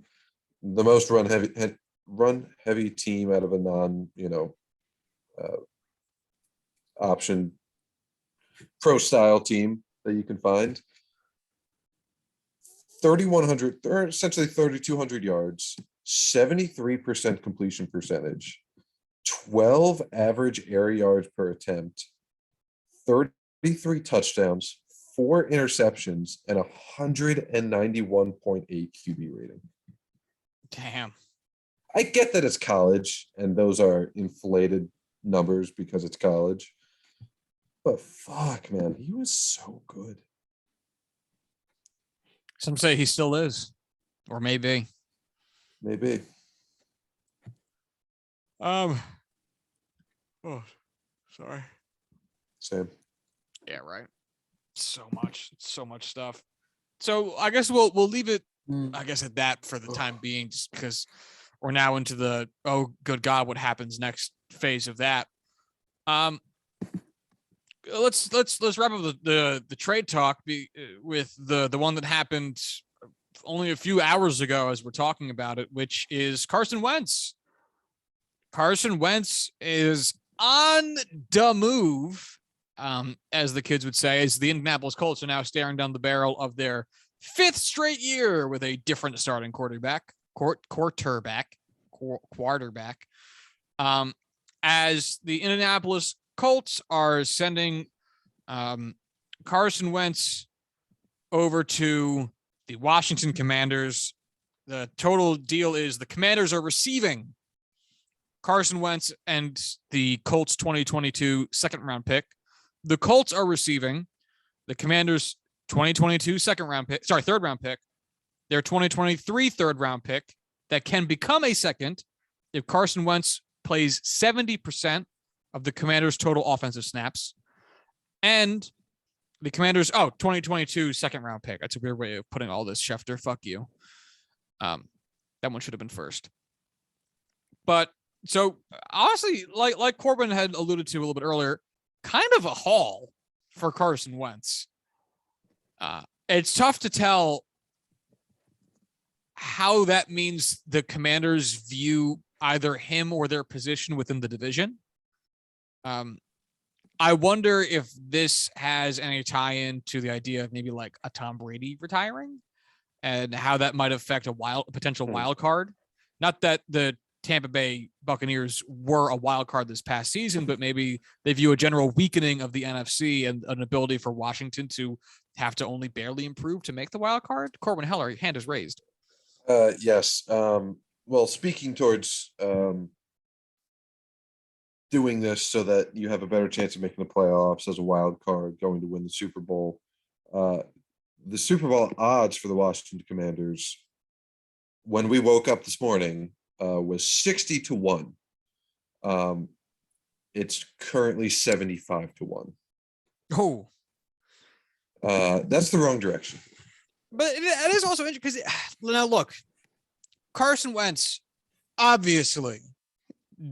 the most run-heavy team out of a non, option pro style team that you can find. 3,100, essentially 3,200 yards, 73% completion percentage, 12 average air yards per attempt, 33 touchdowns, 4 interceptions, and 191.8 QB rating. Damn. I get that it's college and those are inflated numbers because it's college. But fuck, man, he was so good. Some say he still is, or maybe. Maybe. Oh, sorry. Same. Yeah, right. So much stuff. So I guess we'll leave it, I guess, at that for the time being, just because we're now into the good God, what happens next phase of that. Let's wrap up the trade talk with the one that happened only a few hours ago as we're talking about it, which is Carson Wentz. Carson Wentz is on the move, as the kids would say, as the Indianapolis Colts are now staring down the barrel of their 5th straight year with a different starting quarterback. As the Indianapolis Colts are sending Carson Wentz over to the Washington Commanders. The total deal is the Commanders are receiving Carson Wentz and the Colts 2022 second round pick. The Colts are receiving the Commanders 2022 third round pick, their 2023 third round pick that can become a second if Carson Wentz plays 70% of the Commanders' total offensive snaps, and the Commanders, 2022 second round pick. That's a weird way of putting all this, Schefter. Fuck you. That one should have been first. But so honestly, like Corwin had alluded to a little bit earlier, kind of a haul for Carson Wentz. It's tough to tell how that means the Commanders view either him or their position within the division. I wonder if this has any tie-in to the idea of maybe like a Tom Brady retiring and how that might affect a potential wild card. Not that the Tampa Bay Buccaneers were a wild card this past season, but maybe they view a general weakening of the NFC and an ability for Washington to have to only barely improve to make the wild card. Corwin Heller, your hand is raised. Yes. Well, speaking towards doing this so that you have a better chance of making the playoffs as a wild card, going to win the Super Bowl. The Super Bowl odds for the Washington Commanders, when we woke up this morning, was 60-1. It's currently 75-1. Oh, that's the wrong direction. But it is also interesting because now look, Carson Wentz obviously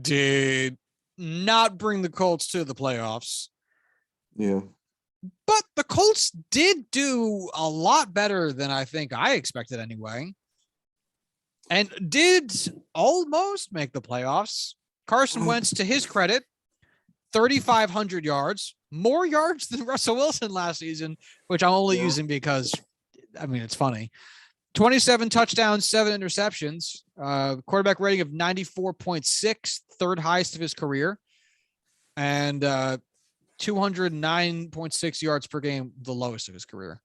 did not bring the Colts to the playoffs. Yeah. But the Colts did do a lot better than I think I expected anyway. And did almost make the playoffs Carson Wentz, to his credit, 3,500 yards, more yards than Russell Wilson last season, which I'm only using because, I mean, it's funny. 27 touchdowns, 7 interceptions, quarterback rating of 94.6, third highest of his career, and 209.6 yards per game, the lowest of his career.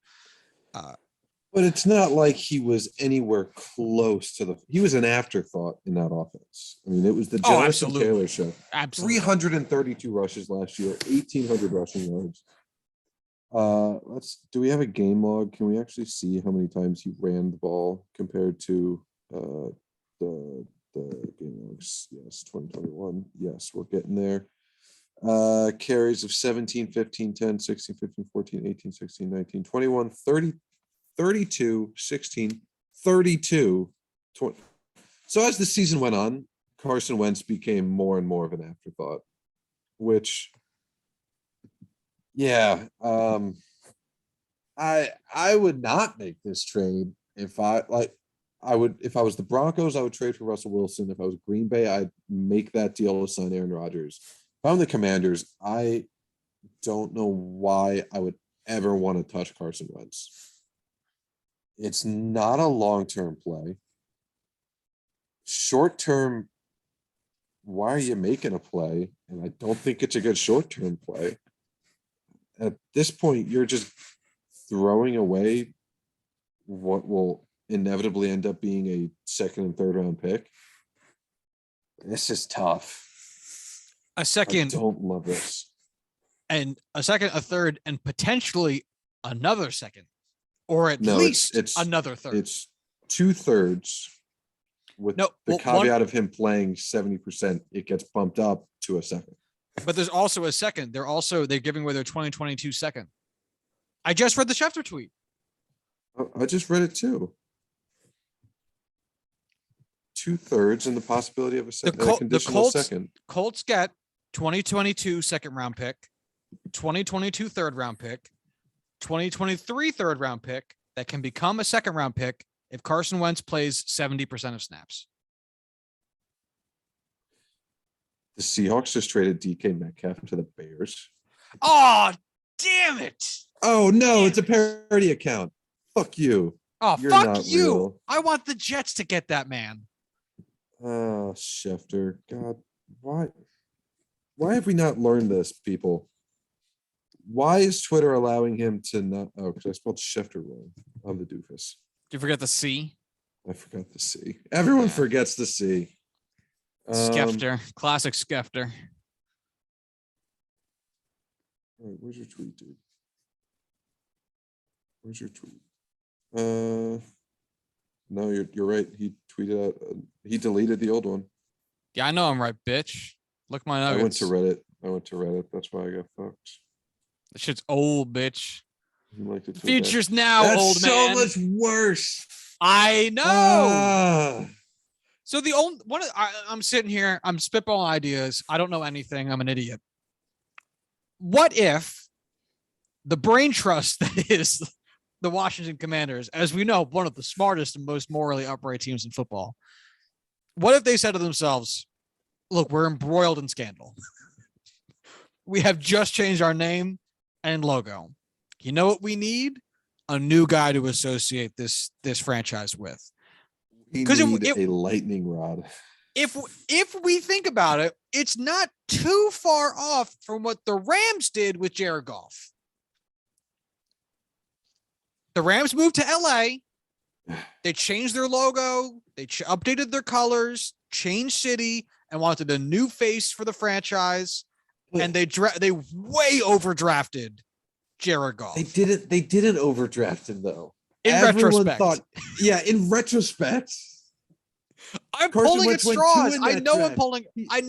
But it's not like he was anywhere close to he was an afterthought in that offense. I mean, it was the Jonathan Taylor show. Absolutely. 332 rushes last year, 1,800 rushing yards. Do we have a game log? Can we actually see how many times he ran the ball compared to the game logs? Yes, 2021. Yes, we're getting there. Carries of 17, 15, 10, 16, 15, 14, 18, 16, 19, 21, 30, 32, 16, 32, 20. So as the season went on, Carson Wentz became more and more of an afterthought, which, yeah, I would not make this trade if I was the Broncos, I would trade for Russell Wilson. If I was Green Bay, I'd make that deal to sign Aaron Rodgers. If I'm the Commanders, I don't know why I would ever want to touch Carson Wentz. It's not a long-term play. Short-term, why are you making a play? And I don't think it's a good short-term play. At this point, you're just throwing away what will inevitably end up being a second and third round pick. This is tough. A second. I don't love this. And a second, a third, and potentially another second. Or at least another third. It's 2/3 with the caveat of him playing 70%. It gets bumped up to a second. But there's also a second. They're giving away their 2022 second. I just read the Schefter tweet. I just read it too. 2/3 and the possibility of a conditional second. Colts get 2022 second round pick, 2022 third round pick, 2023 third round pick that can become a second round pick if Carson Wentz plays 70% of snaps. The Seahawks just traded DK Metcalf to the Bears. Oh, damn it. Oh, no, it's a parody account. Fuck you. Oh, You're fuck not you. real. I want the Jets to get that man. Oh, Schefter. God, why have we not learned this, people? Why is Twitter allowing him to not? Oh, because I spelled Schefter wrong. I'm the doofus. Did you forget the C? I forgot the C. Everyone forgets the C. Schefter. Classic Schefter. All right, where's your tweet, dude? Where's your tweet? No, you're right. He tweeted out. He deleted the old one. Yeah, I know I'm right, bitch. Look my nuggets. I went to Reddit. That's why I got fucked. This shit's old, bitch. The future's now, That's old man. so much worse. I know. So the only one I'm sitting here, I'm spitballing ideas. I don't know anything. I'm an idiot. What if the brain trust that is the Washington Commanders, as we know, one of the smartest and most morally upright teams in football, what if they said to themselves, look, we're embroiled in scandal. We have just changed our name and logo. You know what we need? A new guy to associate this franchise with. Because a lightning rod. If we think about it, it's not too far off from what the Rams did with Jared Goff. The Rams moved to LA. They changed their logo. They updated their colors, changed city, and wanted a new face for the franchise. And they way overdrafted Jared Goff. They didn't overdraft him though. In retrospect. In retrospect. I'm pulling at straws. I know I'm pulling at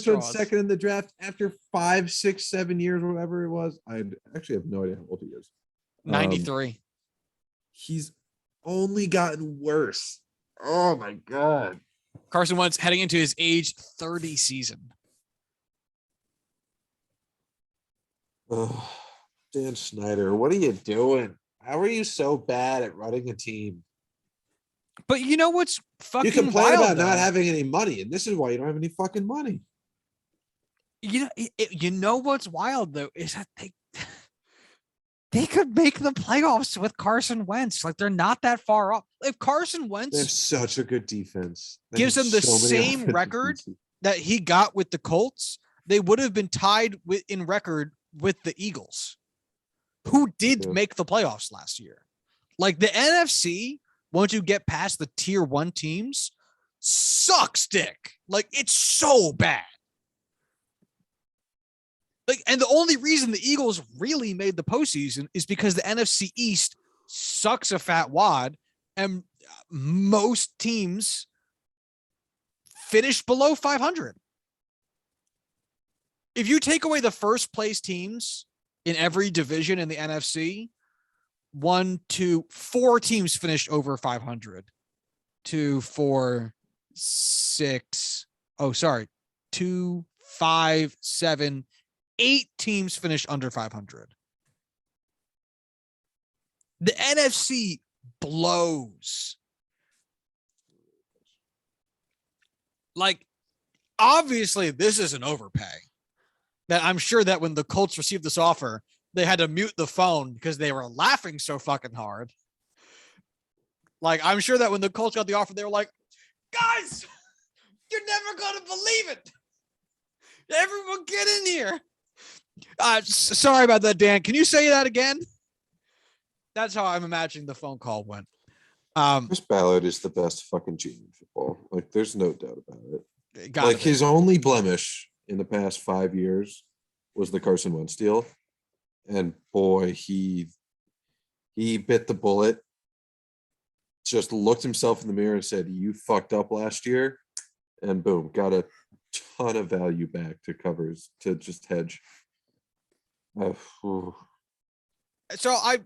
straws. Second in the draft after 5, 6, 7 years, whatever it was. I actually have no idea how old he is. 93. He's only gotten worse. Oh my God. Carson Wentz heading into his age 30 season. Oh, Dan Snyder, what are you doing? How are you so bad at running a team? But you know what's fucking You complain wild, about not though? having any money, and this is why you don't have any fucking money. You know what's wild though is that they could make the playoffs with Carson Wentz. Like they're not that far off. If Carson They have Wentz such a good defense. They gives have them the so many same offensive record pieces. that he got with the Colts, they would have been tied in record with the Eagles, who did Yeah. make the playoffs last year. Like the NFC, once you get past the tier 1 teams, sucks dick. Like it's so bad. Like, and the only reason the Eagles really made the postseason is because the NFC East sucks a fat wad, and most teams finished below 500. If you take away the first place teams in every division in the NFC, 1, 2, 4 teams finished over 500. 2, 4, 6. Oh, sorry. 2, 5, 7, 8 teams finished under 500. The NFC blows. Like, obviously, this is an overpay. That I'm sure that when the Colts received this offer, they had to mute the phone because they were laughing so fucking hard. Like, I'm sure that when the Colts got the offer, they were like, guys, you're never going to believe it. Everyone get in here. Sorry about that, Dan. Can you say that again? That's how I'm imagining the phone call went. Chris Ballard is the best fucking GM in football. Like, there's no doubt about it. Like His only blemish in the past 5 years was the Carson Wentz deal. And boy, he bit the bullet, just looked himself in the mirror and said, you fucked up last year. And boom, got a ton of value back to covers to just hedge. So I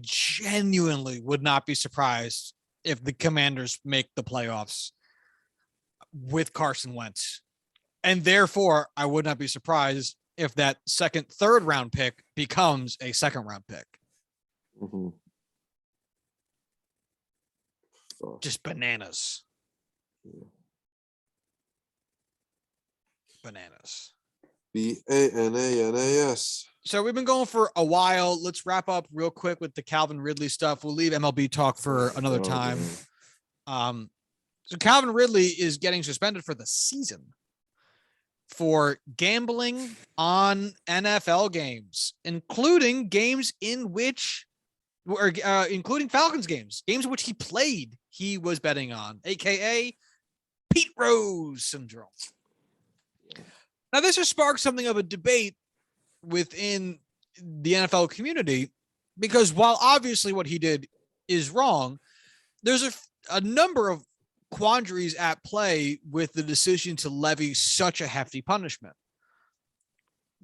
genuinely would not be surprised if the Commanders make the playoffs with Carson Wentz. And therefore, I would not be surprised if that second, third round pick becomes a second round pick. Mm-hmm. Just bananas. Yeah. Bananas. BANANAS. So we've been going for a while. Let's wrap up real quick with the Calvin Ridley stuff. We'll leave MLB talk for another time. So Calvin Ridley is getting suspended for the season for gambling on NFL games, including games in which, or including Falcons games in which he played. He was betting on, aka Pete Rose syndrome. Now, this has sparked something of a debate within the NFL community, because while obviously what he did is wrong, there's a number of quandaries at play with the decision to levy such a hefty punishment.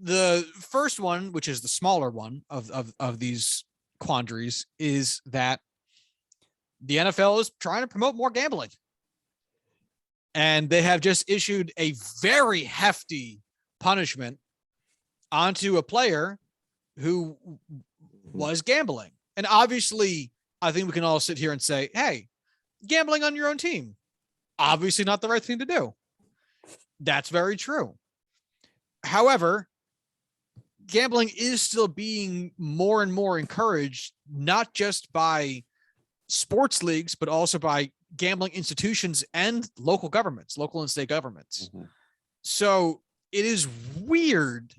The first one, which is the smaller one of these quandaries, is that the NFL is trying to promote more gambling. And they have just issued a very hefty punishment onto a player who was gambling. And obviously, I think we can all sit here and say, hey, gambling on your own team, obviously not the right thing to do. That's very true. However, gambling is still being more and more encouraged, not just by sports leagues, but also by gambling institutions and local governments, local and state governments. Mm-hmm. So it is weird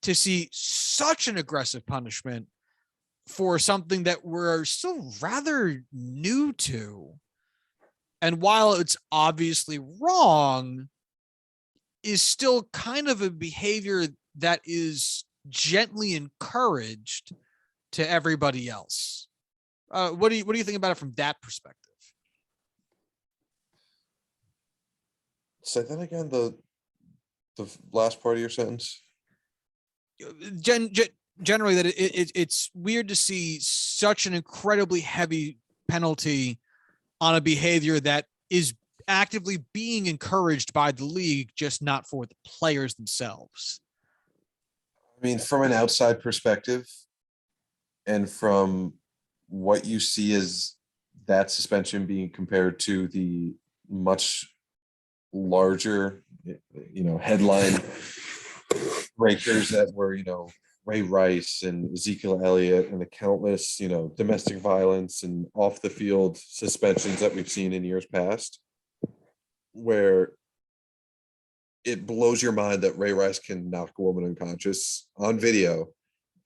to see such an aggressive punishment for something that we're still rather new to. And while it's obviously wrong, is still kind of a behavior that is gently encouraged to everybody else. What do you think about it from that perspective? Say that again. The last part of your sentence. Generally, that it's weird to see such an incredibly heavy penalty on a behavior that is actively being encouraged by the league, just not for the players themselves. I mean, from an outside perspective, and from what you see as that suspension being compared to the much larger, headline breakers that were, Ray Rice and Ezekiel Elliott and the countless, domestic violence and off the field suspensions that we've seen in years past, where it blows your mind that Ray Rice can knock a woman unconscious on video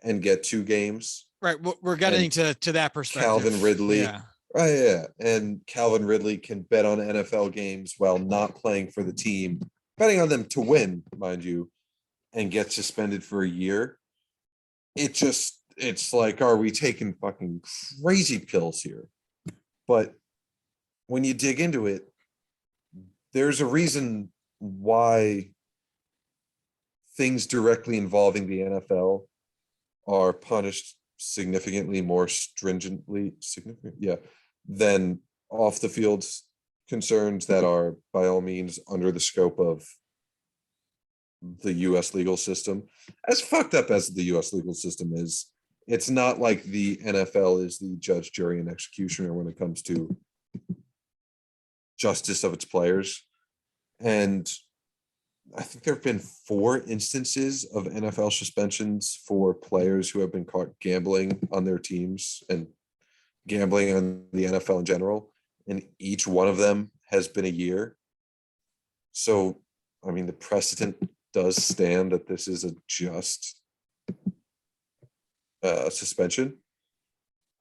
and get 2 games. Right. We're getting to that perspective. Calvin Ridley. Yeah. Right. Yeah. And Calvin Ridley can bet on NFL games while not playing for the team, betting on them to win, mind you, and get suspended for a year. It's like, are we taking fucking crazy pills here? But when you dig into it, there's a reason why things directly involving the NFL are punished significantly more stringently, than off the field concerns that are by all means under the scope of the US legal system. As fucked up as the US legal system is, it's not like the NFL is the judge, jury, and executioner when it comes to justice of its players. And I think there have been 4 instances of NFL suspensions for players who have been caught gambling on their teams and gambling on the NFL in general. And each one of them has been a year. So, I mean, the precedent does stand that this is a just suspension.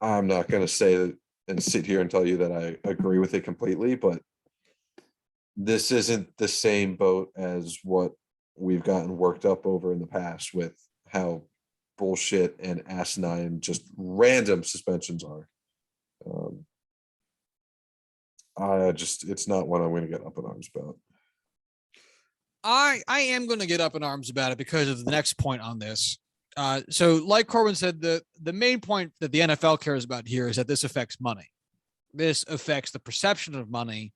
I'm not going to say that and sit here and tell you that I agree with it completely, but this isn't the same boat as what we've gotten worked up over in the past with how bullshit and asinine just random suspensions are. It's not one I'm going to get up in arms about. I am going to get up in arms about it because of the next point on this. So like Corwin said, the main point that the NFL cares about here is that this affects money. This affects the perception of money.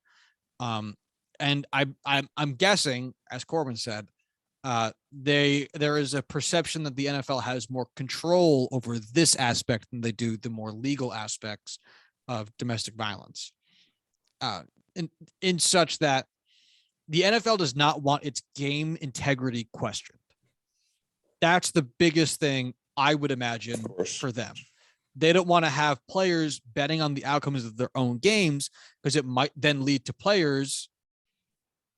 And I'm guessing, as Corwin said, there is a perception that the NFL has more control over this aspect than they do the more legal aspects of domestic violence. In such that the NFL does not want its game integrity questioned. That's the biggest thing I would imagine for them. They don't want to have players betting on the outcomes of their own games because it might then lead to players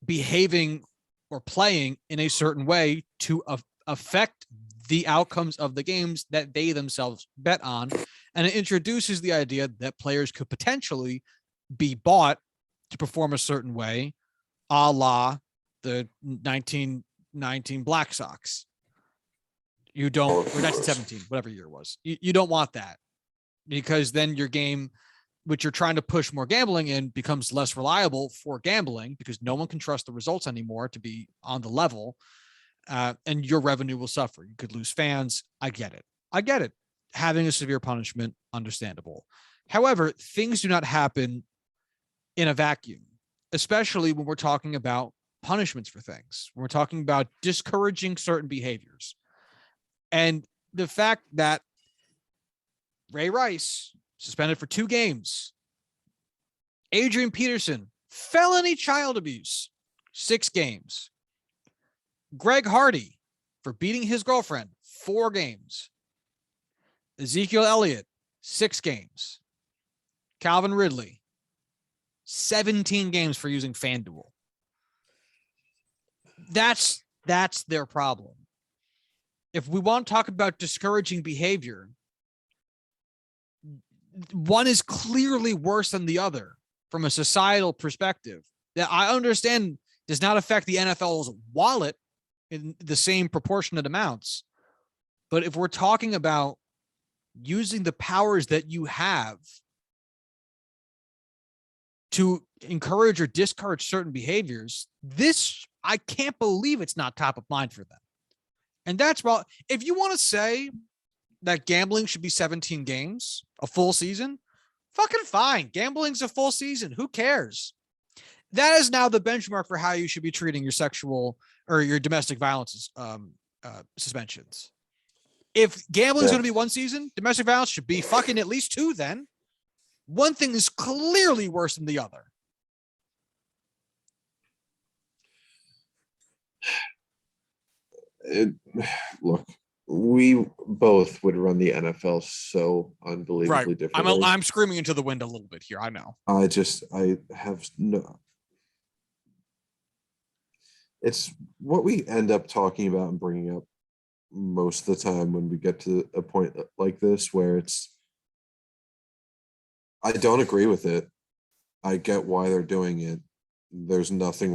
behaving or playing in a certain way to affect the outcomes of the games that they themselves bet on. And it introduces the idea that players could potentially be bought to perform a certain way, a la the 1919 Black Sox. You don't, or 1917, whatever year it was. You don't want that, because then your game, which you're trying to push more gambling in, becomes less reliable for gambling because no one can trust the results anymore to be on the level, and your revenue will suffer. You could lose fans. I get it. Having a severe punishment, understandable. However, things do not happen in a vacuum, especially when we're talking about punishments for things. When we're talking about discouraging certain behaviors. And the fact that Ray Rice suspended for 2 games, Adrian Peterson, felony child abuse, 6 games, Greg Hardy for beating his girlfriend, 4 games, Ezekiel Elliott, 6 games, Calvin Ridley, 17 games for using FanDuel. That's their problem. If we want to talk about discouraging behavior, one is clearly worse than the other from a societal perspective that I understand does not affect the NFL's wallet in the same proportionate amounts. But if we're talking about using the powers that you have to encourage or discourage certain behaviors, this, I can't believe it's not top of mind for them. And that's why, if you want to say that gambling should be 17 games, a full season, fucking fine. Gambling's a full season. Who cares? That is now the benchmark for how you should be treating your sexual or your domestic violence suspensions. If gambling's going to be 1 season, domestic violence should be fucking at least 2 then. One thing is clearly worse than the other. Look, we both would run the NFL so unbelievably differently. I'm screaming into the wind a little bit here. I know. I have no. It's what we end up talking about and bringing up most of the time when we get to a point like this, where I don't agree with it. I get why they're doing it. There's nothing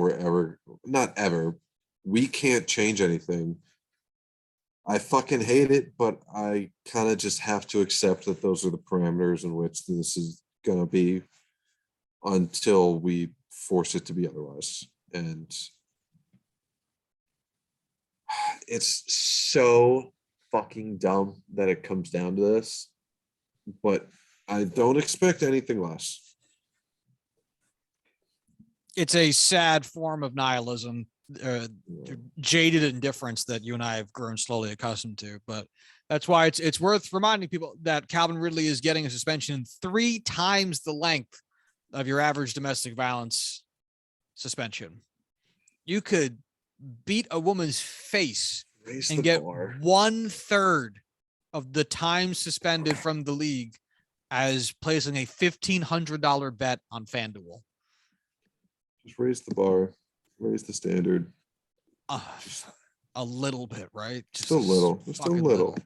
not ever. We can't change anything. I fucking hate it, but I kind of just have to accept that those are the parameters in which this is going to be until we force it to be otherwise. And it's so fucking dumb that it comes down to this, but I don't expect anything less. It's a sad form of nihilism, jaded indifference that you and I have grown slowly accustomed to. But that's why it's worth reminding people that Calvin Ridley is getting a suspension 3 times the length of your average domestic violence suspension. You could beat a woman's face and get 1/3 of the time suspended from the league as placing a $1,500 bet on FanDuel. Just raise the bar, raise the standard. A little bit, right? Just a little.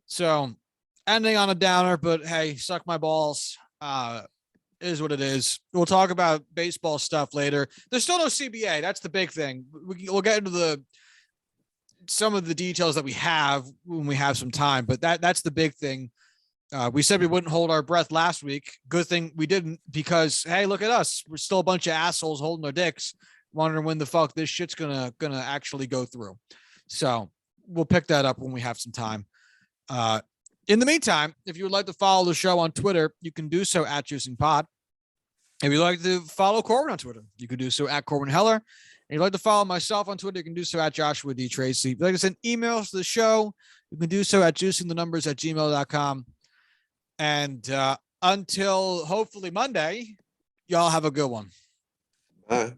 So ending on a downer, but hey, suck my balls. Is what it is. We'll talk about baseball stuff later. There's still no CBA. That's the big thing. We'll get into some of the details that we have when we have some time, but that's the big thing. We said we wouldn't hold our breath last week. Good thing we didn't, because hey, look at us. We're still a bunch of assholes holding our dicks, wondering when the fuck this shit's gonna actually go through. So we'll pick that up when we have some time. In the meantime, if you would like to follow the show on Twitter, you can do so at JuicingPod. If you'd like to follow Corwin on Twitter, you can do so at Corwin Heller. And if you'd like to follow myself on Twitter, you can do so at Joshua D. Tracy. If you'd like to send emails to the show, you can do so at juicingthenumbers@gmail.com. And until hopefully Monday, y'all have a good one. Bye.